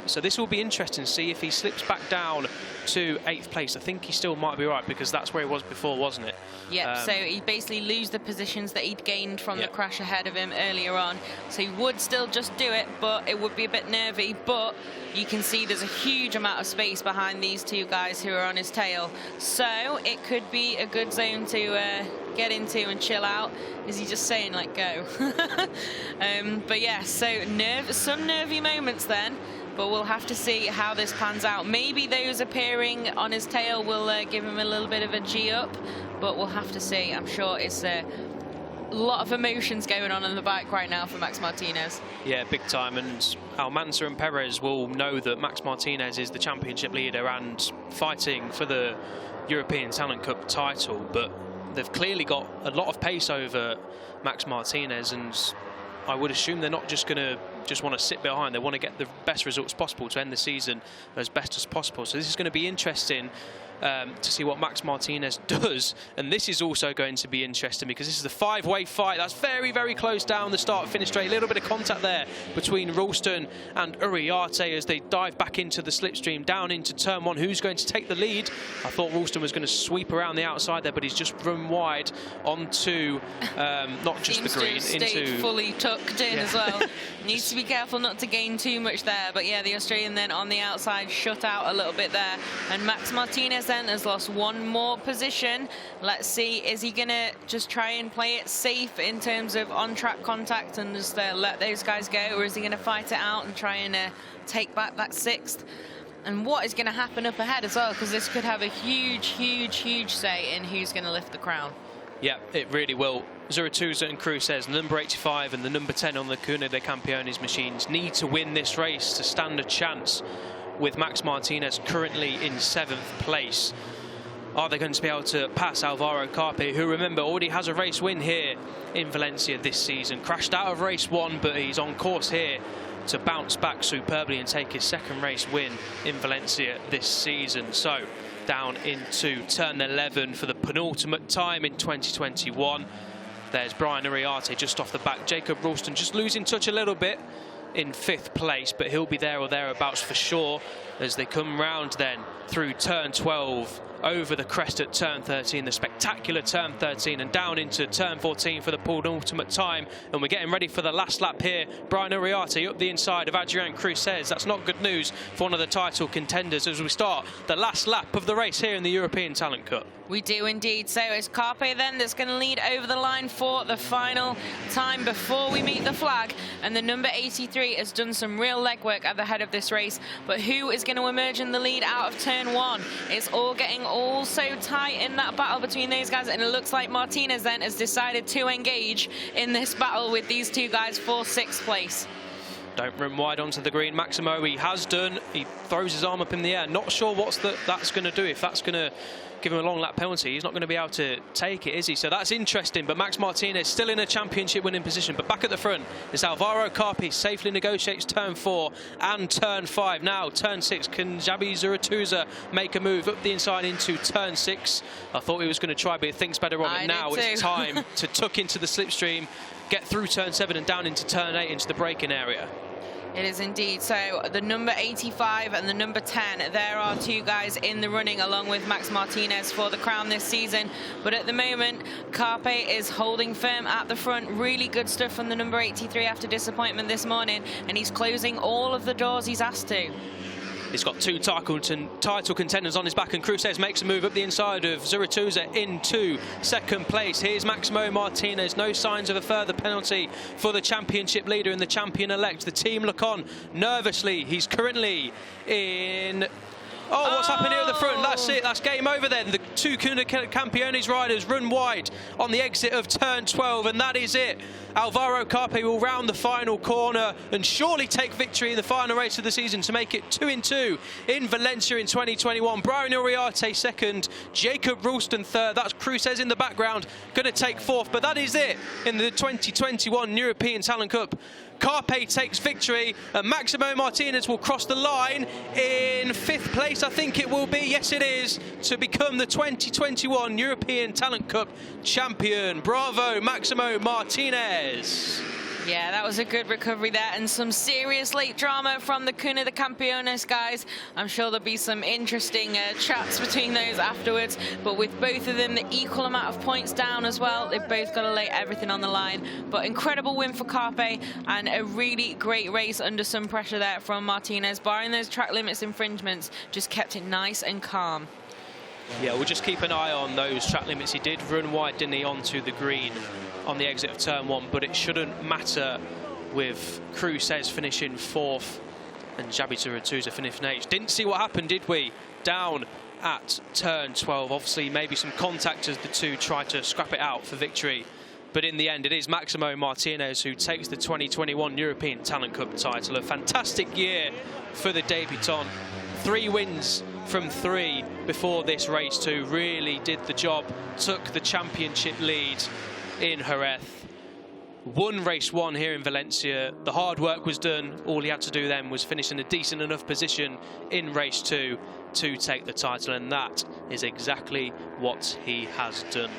So this will be interesting to see if he slips back down to 8th place. I think he still might be right because that's where he was before, wasn't it? Yeah, so he basically lose the positions that he'd gained from the crash ahead of him earlier on. So he would still just do it, but it would be a bit nervy. But you can see there's a huge amount of space behind these two guys who are on his tail. So it could be a good zone to get into and chill out. Is he just saying, like, go? But yeah, so some nervy moments then. But we'll have to see how this pans out. Maybe those appearing on his tail will give him a little bit of a G up, but we'll have to see. I'm sure it's a lot of emotions going on the bike right now for Max Martinez. Yeah, big time. And Almanza and Perez will know that Max Martinez is the championship leader and fighting for the European Talent Cup title, but they've clearly got a lot of pace over Max Martinez, and I would assume they're not just going to just want to sit behind. They want to get the best results possible to end the season as best as possible. So this is going to be interesting to see what Max Martinez does. And this is also going to be interesting because this is the 5-way fight. That's very, very close down the start-finish straight. A little bit of contact there between Ralston and Uriarte as they dive back into the slipstream down into turn 1. Who's going to take the lead? I thought Ralston was going to sweep around the outside there, but he's just run wide onto not just the green, into fully tucked in as well. Needs to be careful not to gain too much there, but yeah, the Australian then on the outside shut out a little bit there, and Max Martinez then has lost one more position. Let's see, is he gonna just try and play it safe in terms of on-track contact and just let those guys go, or is he gonna fight it out and try and take back that 6th? And what is going to happen up ahead as well, because this could have a huge, huge, huge say in who's going to lift the crown. Yeah, it really will. Zurutuza and Cruces, number 85 and the number 10 on the Cuna de Campeones machines, need to win this race to stand a chance, with Max Martinez currently in 7th place. Are they going to be able to pass Alvaro Carpe, who, remember, already has a race win here in Valencia this season? Crashed out of race 1, but he's on course here to bounce back superbly and take his 2nd race win in Valencia this season. So down into turn 11 for the penultimate time in 2021. There's Brian Uriarte just off the back. Jacob Ralston just losing touch a little bit in 5th place, but he'll be there or thereabouts for sure as they come round then through turn 12, over the crest at turn 13, the spectacular turn 13, and down into turn 14 for the penultimate time. And we're getting ready for the last lap here. Brian Uriarte up the inside of Adrian Cruces. That's not good news for one of the title contenders as we start the last lap of the race here in the European Talent Cup. We do indeed. So it's Carpe then that's going to lead over the line for the final time before we meet the flag. And the number 83 has done some real legwork at the head of this race. But who is going to emerge in the lead out of turn 1? It's all getting all so tight in that battle between those guys. And it looks like Martinez then has decided to engage in this battle with these two guys for 6th place. Don't run wide onto the green. Maximo, he has done. He throws his arm up in the air. Not sure what that's going to do. If that's going to give him a long lap penalty, he's not going to be able to take it, is he? So that's interesting. But Max Martinez still in a championship winning position. But back at the front is Alvaro Carpe, safely negotiates turn 4 and turn 5. Now turn 6, can Xabi Zurutuza make a move up the inside into turn 6? I thought he was going to try, but he thinks better of it. Now it's time to tuck into the slipstream, get through turn 7 and down into turn 8 into the braking area. It is indeed. So the number 85 and the number 10, there are two guys in the running along with Max Martinez for the crown this season. But at the moment, Carpe is holding firm at the front. Really good stuff from the number 83 after disappointment this morning. And he's closing all of the doors he's asked to. He's got 2 title contenders on his back, and Cruces makes a move up the inside of Zurutuza into 2nd place. Here's Maximo Martinez. No signs of a further penalty for the championship leader and the champion-elect. The team look on nervously. He's currently in... Oh, what's happened here at the front? That's it. That's game over then. The 2 Cuna Campeones riders run wide on the exit of turn 12, and that is it. Alvaro Carpe will round the final corner and surely take victory in the final race of the season to make it 2-2 in Valencia in 2021. Brian Uriarte 2nd, Jacob Ralston 3rd. That's Cruces in the background, going to take 4th, but that is it in the 2021 European Talent Cup. Carpe takes victory, and Maximo Martinez will cross the line in 5th place, I think it will be. Yes, it is, to become the 2021 European Talent Cup champion. Bravo, Maximo Martinez. Yeah, that was a good recovery there, and some serious late drama from the Cuna de Campeones guys. I'm sure there'll be some interesting chats between those afterwards, but with both of them the equal amount of points down as well, they've both got to lay everything on the line. But incredible win for Carpe, and a really great race under some pressure there from Martinez. Barring those track limits infringements, just kept it nice and calm. Yeah, we'll just keep an eye on those track limits. He did run wide, didn't he, onto the green on the exit of turn 1, but it shouldn't matter with Cruces finishing 4th and Xabi Zurutuza finishing 8th. Didn't see what happened, did we? Down at turn 12. Obviously, maybe some contact as the two try to scrap it out for victory. But in the end, it is Maximo Martinez who takes the 2021 European Talent Cup title. A fantastic year for the debutant. 3 wins from 3 before this race too. Really did the job, took the championship lead in Jerez. won race 1 here in Valencia. The hard work was done. All he had to do then was finish in a decent enough position in race 2 to take the title, and that is exactly what he has done.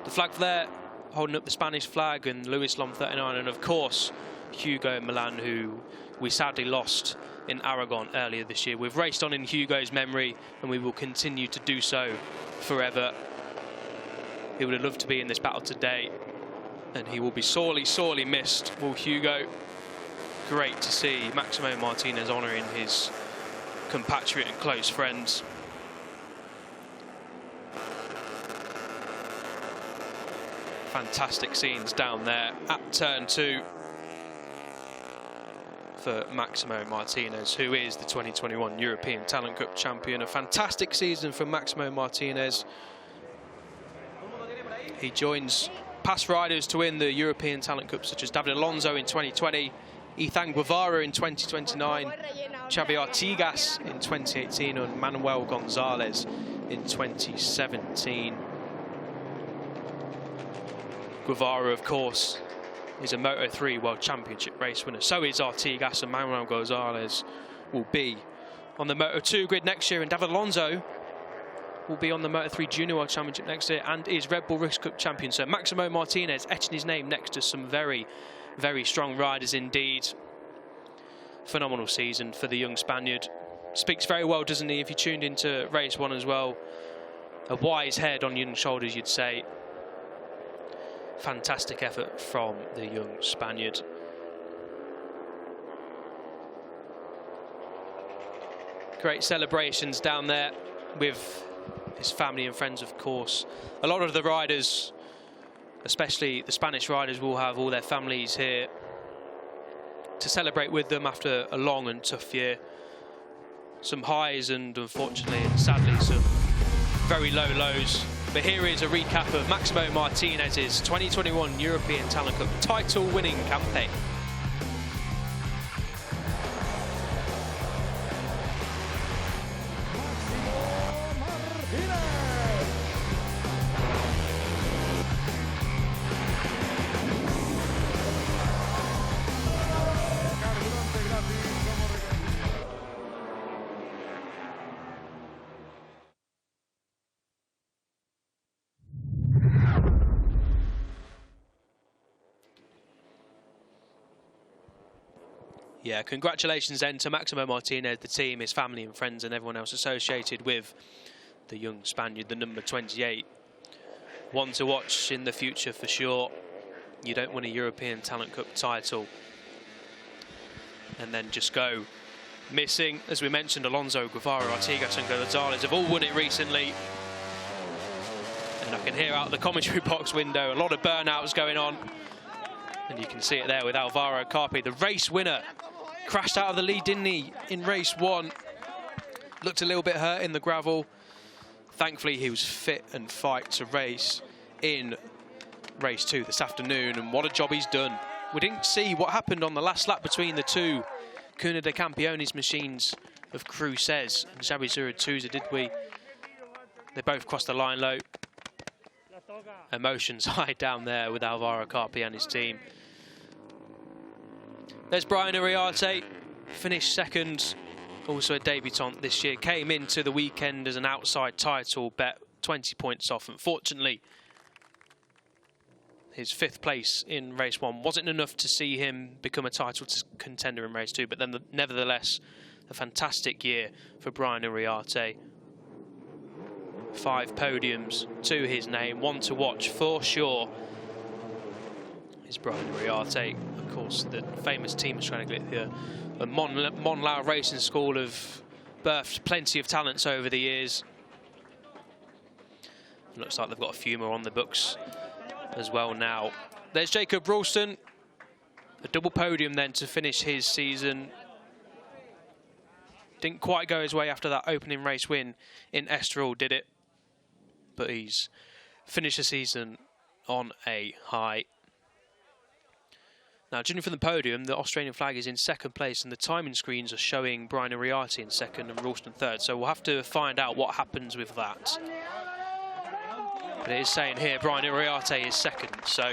The flag there, holding up the Spanish flag, and Luis Lom 39, and of course Hugo Milan, who we sadly lost in Aragon earlier this year. We've raced on in Hugo's memory, and we will continue to do so forever. He would have loved to be in this battle today, and he will be sorely, sorely missed, will Hugo. Great to see Maximo Martinez honouring his compatriot and close friends. Fantastic scenes down there at turn 2 for Maximo Martinez, who is the 2021 European Talent Cup champion. A fantastic season for Maximo Martinez. He joins past riders to win the European Talent Cup, such as David Alonso in 2020, Ethan Guevara in 2029, Xavi Artigas in 2018, and Manuel Gonzalez in 2017. Guevara, of course, is a Moto3 World Championship race winner. So is Artigas, and Manuel Gonzalez will be on the Moto2 grid next year, and David Alonso will be on the Moto3 Junior World Championship next year and is Red Bull Risk Cup champion. So Maximo Martinez etching his name next to some very, very strong riders indeed. Phenomenal season for the young Spaniard. Speaks very well, doesn't he, if you tuned into race 1 as well. A wise head on young shoulders, you'd say. Fantastic effort from the young Spaniard. Great celebrations down there with his family and friends, of course. A lot of the riders, especially the Spanish riders, will have all their families here to celebrate with them after a long and tough year. Some highs and, unfortunately and sadly, some very low lows. But here is a recap of Maximo Martinez's 2021 European Talent Cup title-winning campaign. Yeah, congratulations then to Maximo Martinez, the team, his family and friends, and everyone else associated with the young Spaniard, the number 28. One to watch in the future for sure. You don't win a European Talent Cup title and then just go missing. As we mentioned, Alonso, Guevara, Artigas and Gonzalez have all won it recently. And I can hear out the commentary box window a lot of burnouts going on. And you can see it there with Alvaro Carpi, the race winner. Crashed out of the lead, didn't he, in race 1. Looked a little bit hurt in the gravel. Thankfully, he was fit and fight to race in race 2 this afternoon, and what a job he's done. We didn't see what happened on the last lap between the two Cuna de Campiones machines of Cruces and Xavi Zurutuza, did we? They both crossed the line low. Emotions high down there with Alvaro Carpi and his team. There's Brian Uriarte, finished second, also a debutant this year. Came into the weekend as an outside title bet, 20 points off. Unfortunately, his 5th place in race 1 wasn't enough to see him become a title contender in race 2, but then nevertheless, a fantastic year for Brian Uriarte. 5 podiums to his name, one to watch for sure is Brian Uriarte. Of course, the famous team is trying to get here. The Monlau Racing School have birthed plenty of talents over the years. It looks like they've got a few more on the books as well now. There's Jacob Ralston, a double podium then to finish his season. Didn't quite go his way after that opening race win in Estoril, did it? But he's finished the season on a high. Now, judging from the podium, the Australian flag is in 2nd place, and the timing screens are showing Brian Uriarte in 2nd and Ralston 3rd. So we'll have to find out what happens with that. But it is saying here Brian Uriarte is 2nd. So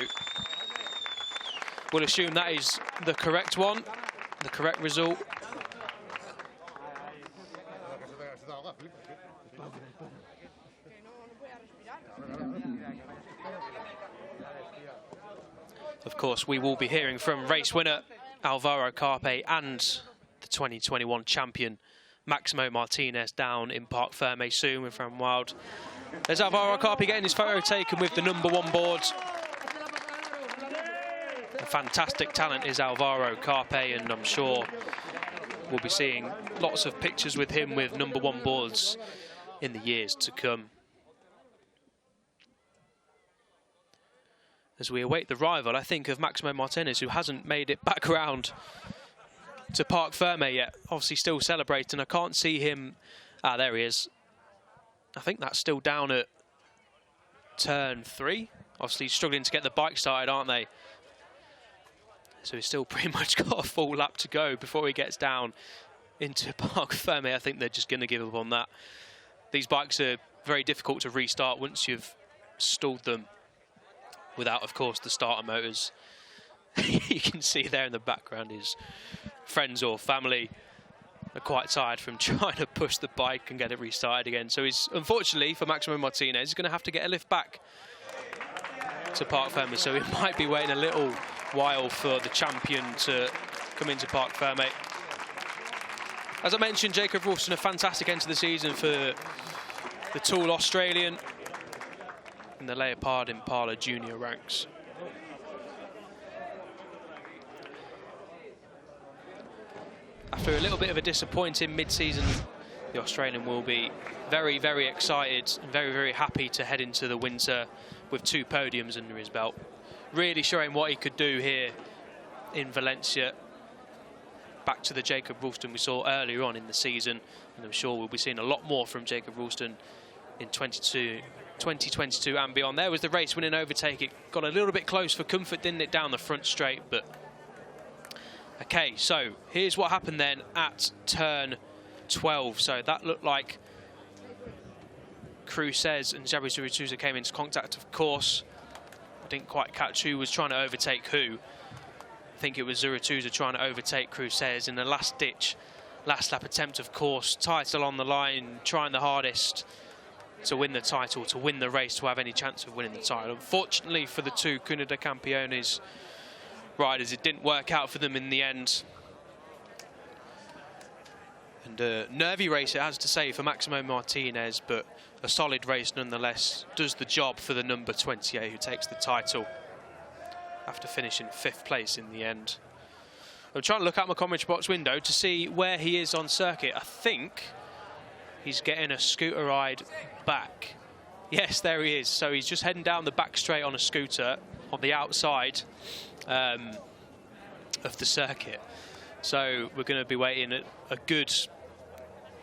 We'll assume that is the correct one, the correct result. Of course, we will be hearing from race winner Alvaro Carpe and the 2021 champion Maximo Martinez down in Parc Ferme soon with Fran Wild. There's Alvaro Carpe getting his photo taken with the #1 board. A fantastic talent is Alvaro Carpe, and I'm sure we'll be seeing lots of pictures with him with #1 boards in the years to come. As we await the rival, I think of Maximo Martinez, who hasn't made it back round to Parc Ferme yet. Obviously still celebrating. I can't see him. Ah, there he is. I think that's still down at turn 3. Obviously struggling to get the bike started, aren't they? So he's still pretty much got a full lap to go before he gets down into Parc Ferme. I think they're just going to give up on that. These bikes are very difficult to restart once you've stalled them without, of course, the starter motors. You can see there in the background his friends or family are quite tired from trying to push the bike and get it restarted again. So he's, unfortunately for Maximo Martinez, he's going to have to get a lift back to Parc Ferme. So he might be waiting a little while for the champion to come into Parc Ferme. As I mentioned, Jacob Ralston, a fantastic end to the season for the tall Australian in the Leopard Impala junior ranks. After a little bit of a disappointing mid-season, the Australian will be very, very excited and very, very happy to head into the winter with 2 podiums under his belt. Really showing what he could do here in Valencia. Back to the Jacob Ralston we saw earlier on in the season, and I'm sure we'll be seeing a lot more from Jacob Ralston in 2022 and beyond. There was the race-winning overtake. It got a little bit close for comfort, didn't it, down the front straight, but okay, so here's what happened then at turn 12. So that looked like Cruces and Xavier Zurutuza came into contact, of course. I didn't quite catch who was trying to overtake who. I think it was Zurutuza trying to overtake Cruces in the last-ditch, last-lap attempt, of course. Title on the line, trying the hardest to win the title, to win the race, to have any chance of winning the title. Unfortunately for the 2 Cuna de Campeones riders, it didn't work out for them in the end. And a nervy race, it has to say, for Maximo Martinez, but a solid race nonetheless. Does the job for the number 28, who takes the title after finishing 5th place in the end. I'm trying to look out my commentary box window to see where he is on circuit. I think he's getting a scooter ride back. Yes, there he is. So he's just heading down the back straight on a scooter on the outside of the circuit. So we're going to be waiting a good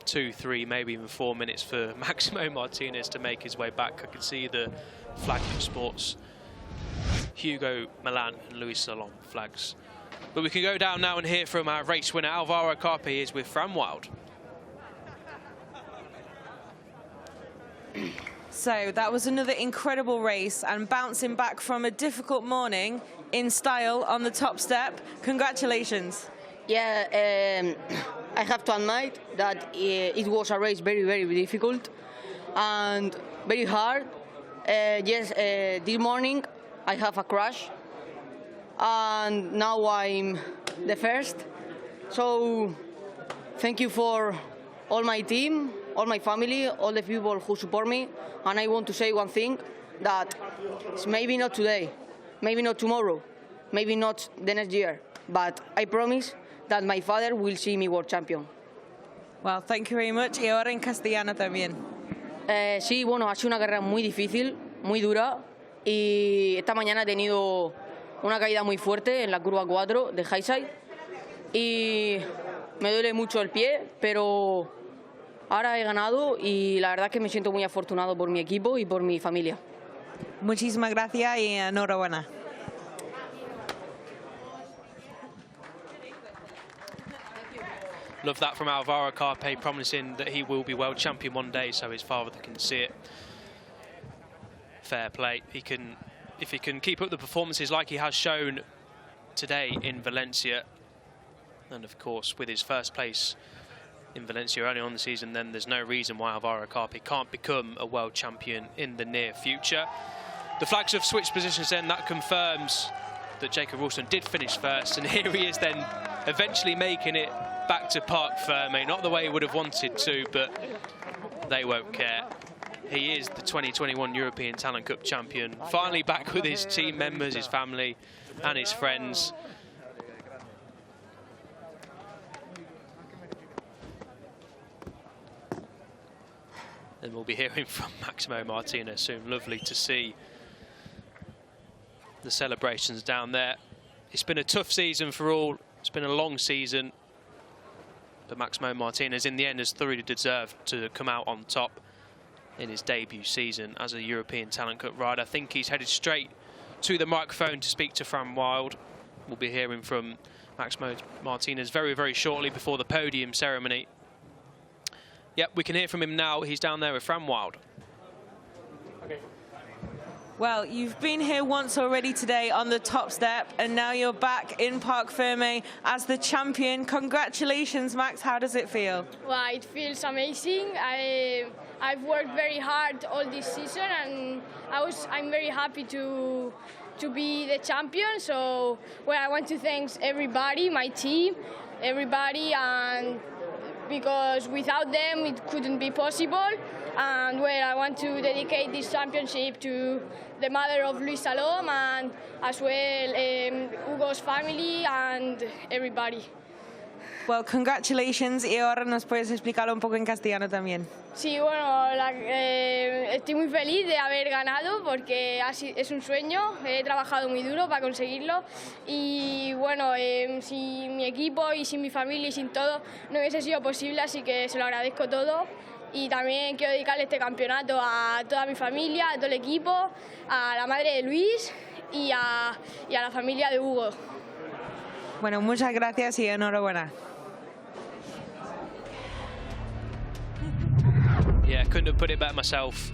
2, 3, maybe even 4 minutes for Maximo Martinez to make his way back. I can see the Flag Sports Hugo Milan and Luis Salom flags. But we can go down now and hear from our race winner. Alvaro Carpe is with Fran Wild. So that was another incredible race, and bouncing back from a difficult morning in style on the top step. Congratulations. Yeah, I have to admit that it was a race very, very difficult and very hard. Yes, this morning I have a crash, and now I'm the first. So thank you for all my team, all my family, all the people who support me. And I want to say one thing, that it's maybe not today, maybe not tomorrow, maybe not the next year, but I promise that my father will see me world champion. Well, thank you very much. Y ahora en castellano también. Sí, bueno, ha sido una carrera muy difícil, muy dura, y esta mañana he tenido una caída muy fuerte en la curva 4 de high side y me duele mucho el pie, pero ahora he ganado y la verdad es que me siento muy afortunado por mi equipo y por mi familia. Muchísimas gracias y enhorabuena. Love that from Alvaro Carpe, promising that he will be world champion one day, so his father can see it. Fair play. If he can keep up the performances like he has shown today in Valencia. And of course, with his first place in Valencia early on in the season, then there's no reason why Alvaro Carpe can't become a world champion in the near future. The flags have switched positions then. That confirms that Jacob Ralston did finish first, and here he is then eventually making it back to Parc Ferme. Not the way he would have wanted to, but they won't care. He is the 2021 European Talent Cup champion, finally back with his team members, his family and his friends. And we'll be hearing from Maximo Martinez soon. Lovely to see the celebrations down there. It's been a tough season for all. It's been a long season. But Maximo Martinez, in the end, has thoroughly deserved to come out on top in his debut season as a European Talent Cup rider. I think he's headed straight to the microphone to speak to Fran Wild. We'll be hearing from Maximo Martinez very, very shortly before the podium ceremony. Yep, we can hear from him now. He's down there with Fran Wild. Well, you've been here once already today on the top step, and now you're back in Parc Ferme as the champion. Congratulations, Max. How does it feel? Well, it feels amazing. I've worked very hard all this season, and I'm very happy to be the champion. So, well, I want to thank everybody, my team, everybody, and because without them it couldn't be possible. And well, I want to dedicate this championship to the mother of Luis Salom and as well Hugo's family and everybody. Well, congratulations, y ahora nos puedes explicarlo un poco en castellano también. Sí, bueno, estoy muy feliz de haber ganado porque es un sueño, he trabajado muy duro para conseguirlo y bueno, sin mi equipo y sin mi familia y sin todo no hubiese sido posible, así que se lo agradezco todo y también quiero dedicarle este campeonato a toda mi familia, a todo el equipo, a la madre de Luis y a la familia de Hugo. Bueno, muchas gracias y enhorabuena. Yeah, couldn't have put it better myself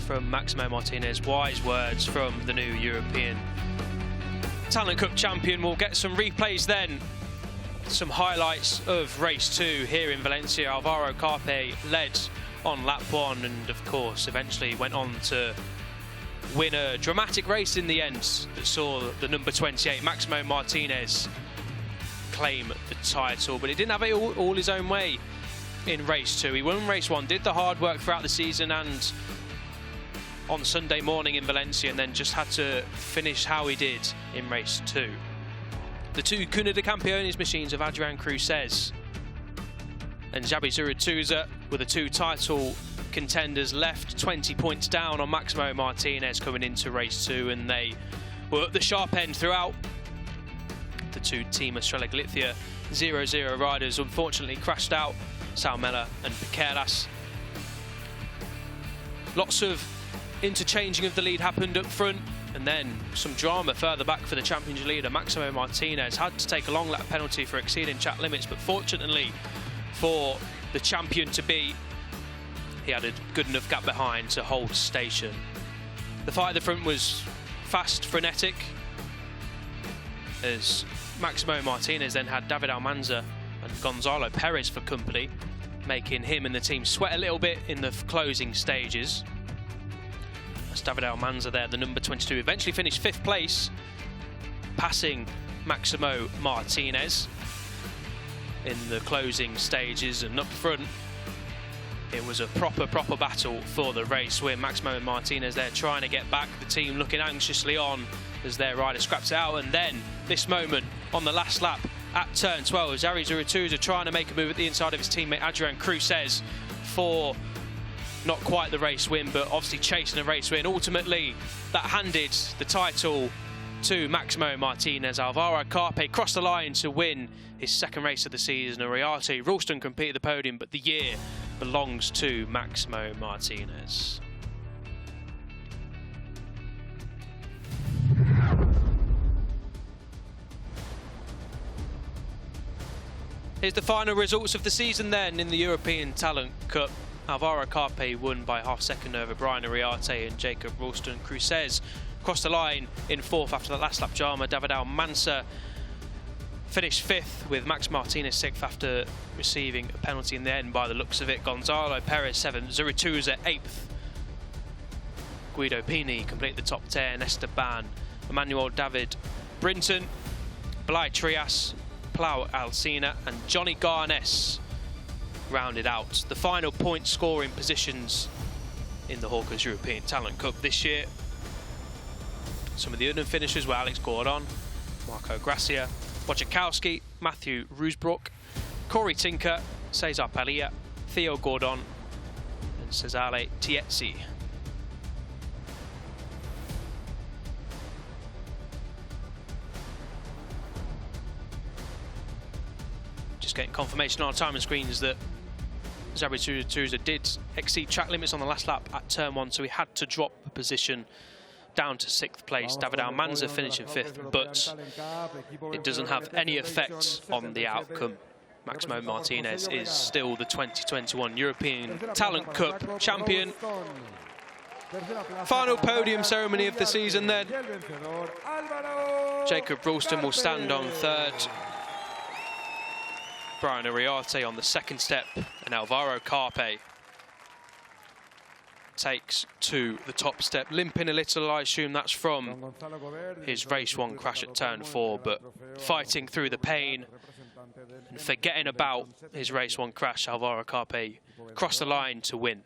from Maximo Martinez. Wise words from the new European Talent Cup champion. We'll get some replays then. Some highlights of race 2 here in Valencia. Alvaro Carpe led on lap 1 and of course eventually went on to win a dramatic race in the end that saw the number 28 Maximo Martinez claim the title, but he didn't have it all his own way in race 2. He won race 1, did the hard work throughout the season and on Sunday morning in Valencia, and then just had to finish how he did in race 2. The two Cuna de Campeones machines of Adrian Cruces and Xabi Zurutuza were the two title contenders, left 20 points down on Maximo Martinez coming into race 2, and they were at the sharp end throughout. The two Team Estrella Galicia 0-0 riders unfortunately crashed out, Salmela and Piqueras. Lots of interchanging of the lead happened up front, and then some drama further back for the championship leader. Maximo Martinez had to take a long lap penalty for exceeding track limits, but fortunately for the champion-to-be, he had a good enough gap behind to hold station. The fight at the front was fast, frenetic, as Maximo Martinez then had David Almanza and Gonzalo Perez for company, making him and the team sweat a little bit in the closing stages. As David Almanza there, the number 22, eventually finished 5th place, passing Maximo Martinez in the closing stages. And up front, it was a proper battle for the race, where Maximo Martinez there trying to get back, the team looking anxiously on as their rider scraps it out. And then this moment on the last lap at turn 12, Xabi Zurutuza trying to make a move at the inside of his teammate Adrian Cruces for not quite the race win, but obviously chasing a race win. Ultimately, that handed the title to Maximo Martinez. Alvaro Carpe crossed the line to win his 2nd race of the season. Ariarte Ralston completed the podium, but the year belongs to Maximo Martinez. Here's the final results of the season then in the European Talent Cup. Alvaro Carpe won by half second over Brian Ariarte and Jacob Ralston. Cruces crossed the line in 4th after the last lap drama. David Almanza finished 5th with Max Martinez 6th after receiving a penalty in the end by the looks of it. Gonzalo Perez 7th, Zurutuza 8th. Guido Pini completed the top 10. Esteban, Emmanuel David Brinton, Blai Trias, Plau Alcina and Johnny Garnes rounded out the final point scoring positions in the Hawkers European Talent Cup this year. Some of the other finishers were Alex Gordon, Marco Gracia, Wojciechowski, Matthew Rusbrook, Corey Tinker, Cesar Palia, Theo Gordon and Cesare Tiezzi. Just getting confirmation on our timing screens that Zurutuza did exceed track limits on the last lap at turn 1, so he had to drop the position down to 6th place. David Almanza finishing 5th, but it doesn't have any effect on the outcome. Maximo Martinez is still the 2021 European Talent Cup champion. Final podium ceremony of the season then. Jacob Ralston will stand on 3rd. Brian Ariarte on the 2nd step, and Alvaro Carpe takes to the top step, limping a little. I assume that's from his race 1 crash at turn 4, but fighting through the pain and forgetting about his race 1 crash, Alvaro Carpe crossed the line to win.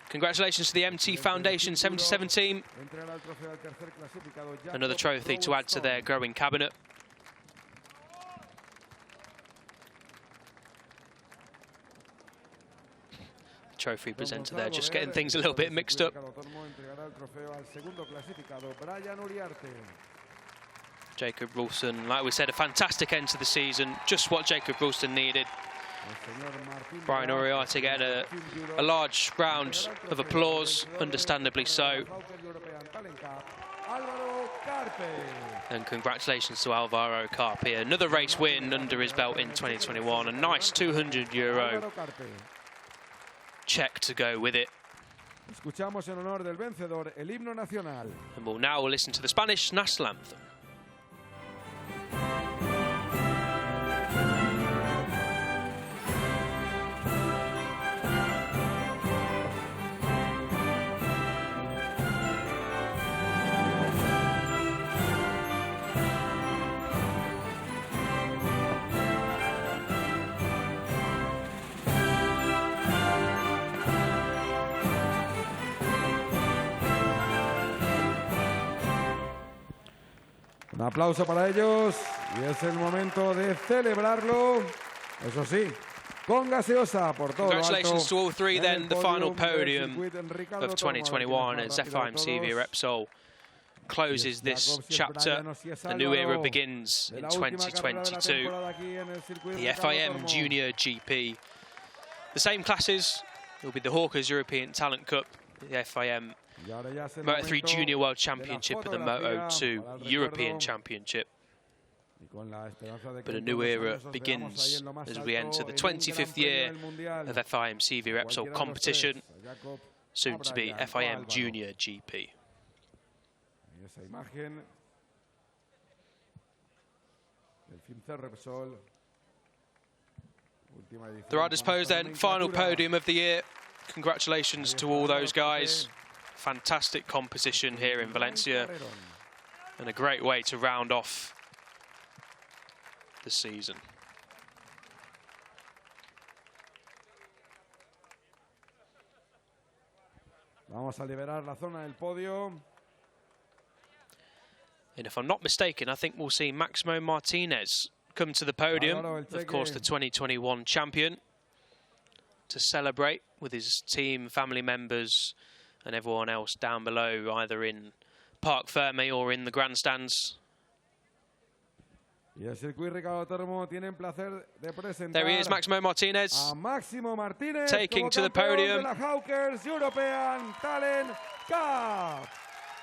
Congratulations to the MT Foundation 77 team. Another trophy to add to their growing cabinet. Trophy presenter there, just getting things a little bit mixed up. Jacob Ralston, like we said, a fantastic end to the season, just what Jacob Ralston needed. Brian Ariarte getting a large round of applause, understandably so. And congratulations to Alvaro Carpe, another race win under his belt in 2021, a nice €200 check to go with it. And we'll now listen to the Spanish national anthem. Un aplauso para ellos y es el momento de celebrarlo, eso sí, con gaseosa por todo lo alto. Congratulations to all three then, the final podium of 2021 as FIM CV Repsol closes this chapter. A new era begins in 2022. The FIM Junior GP. The same classes, it will be the Hawkers European Talent Cup, the FIM Moto3 Junior World Championship and the Moto2 European Championship. But a new era begins as we enter the 25th year of FIM CV Repsol competition, soon to be FIM Junior GP. The riders pose then, final podium of the year. Congratulations to all those guys. Fantastic composition here in Valencia and a great way to round off the season. Vamos a liberar la zona del podio. And if I'm not mistaken, I think we'll see Maximo Martinez come to the podium, of course the 2021 champion, to celebrate with his team, family members and everyone else down below, either in Parc Ferme or in the grandstands. Y el Circuito Ricardo Tormo tiene el placer de presentar there he is, Maximo Martinez, Máximo Martínez taking to the podium de la Hawkers European Talent Cup.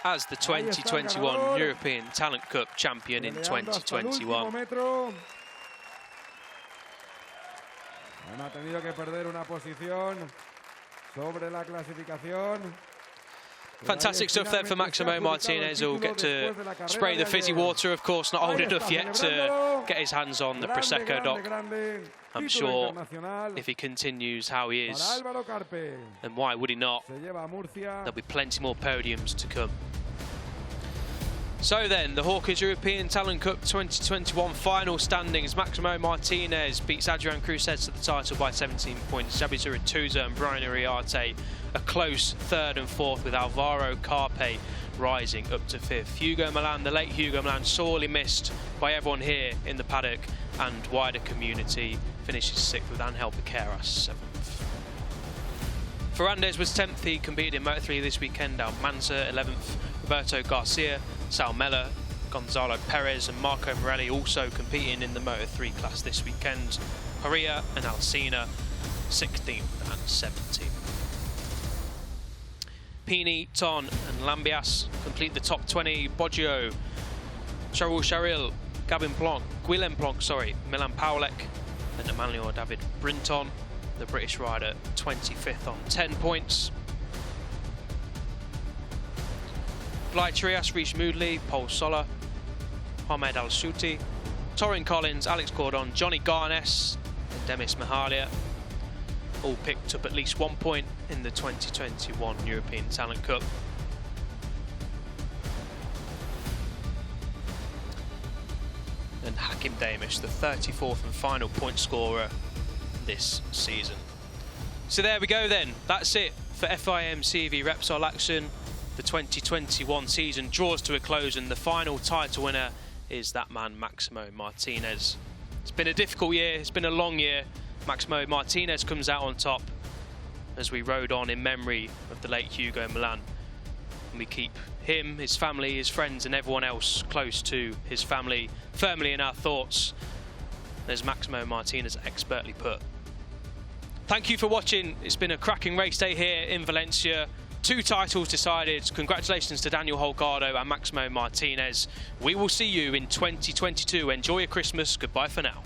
As the 2021 European Talent Cup champion in 2021. Bueno, ha tenido que perder una posición sobre la clasificación. Fantastic stuff there for Maximo Martinez. He'll get to spray the fizzy water, of course, not old enough yet to get his hands on the Prosecco dock. I'm sure if he continues how he is, and why would he not, there'll be plenty more podiums to come. So then, the Hawkers European Talent Cup 2021 final standings. Maximo Martinez beats Adrian Crusez to the title by 17 points. Xabi Zurituza and Brian Uriarte a close third and fourth, with Alvaro Carpe rising up to fifth. Hugo Milan, the late Hugo Milan, sorely missed by everyone here in the paddock and wider community, finishes sixth, with Angel Piqueras seventh. Ferrandez was 10th. He competed in Moto3 this weekend. Almanza 11th. Roberto Garcia, Sal Mella, Gonzalo Perez and Marco Morelli also competing in the Moto3 class this weekend. Horia and Alcina 16th and 17th. Pini, Ton and Lambias complete the top 20. Boggio, Charul Charil, Guillem Plonk, Milan Paulek and Emmanuel David Brinton, the British rider, 25th on 10 points. Blai Trias, Reece Moodley, Paul Sola, Ahmed Al-Shuti, Torin Collins, Alex Gordon, Johnny Garnes and Demis Mahalia all picked up at least 1 point in the 2021 European Talent Cup. And Hakim Damish, the 34th and final point scorer this season. So there we go then, that's it for FIM CV Repsol action. The 2021 season draws to a close and the final title winner is that man Maximo Martinez. It's been a difficult year, it's been a long year. Maximo Martinez comes out on top as we rode on in memory of the late Hugo Milan. And we keep him, his family, his friends and everyone else close to his family, firmly in our thoughts, as Maximo Martinez expertly put. Thank you for watching. It's been a cracking race day here in Valencia. 2 titles decided. Congratulations to Daniel Holgado and Maximo Martinez. We will see you in 2022. Enjoy your Christmas. Goodbye for now.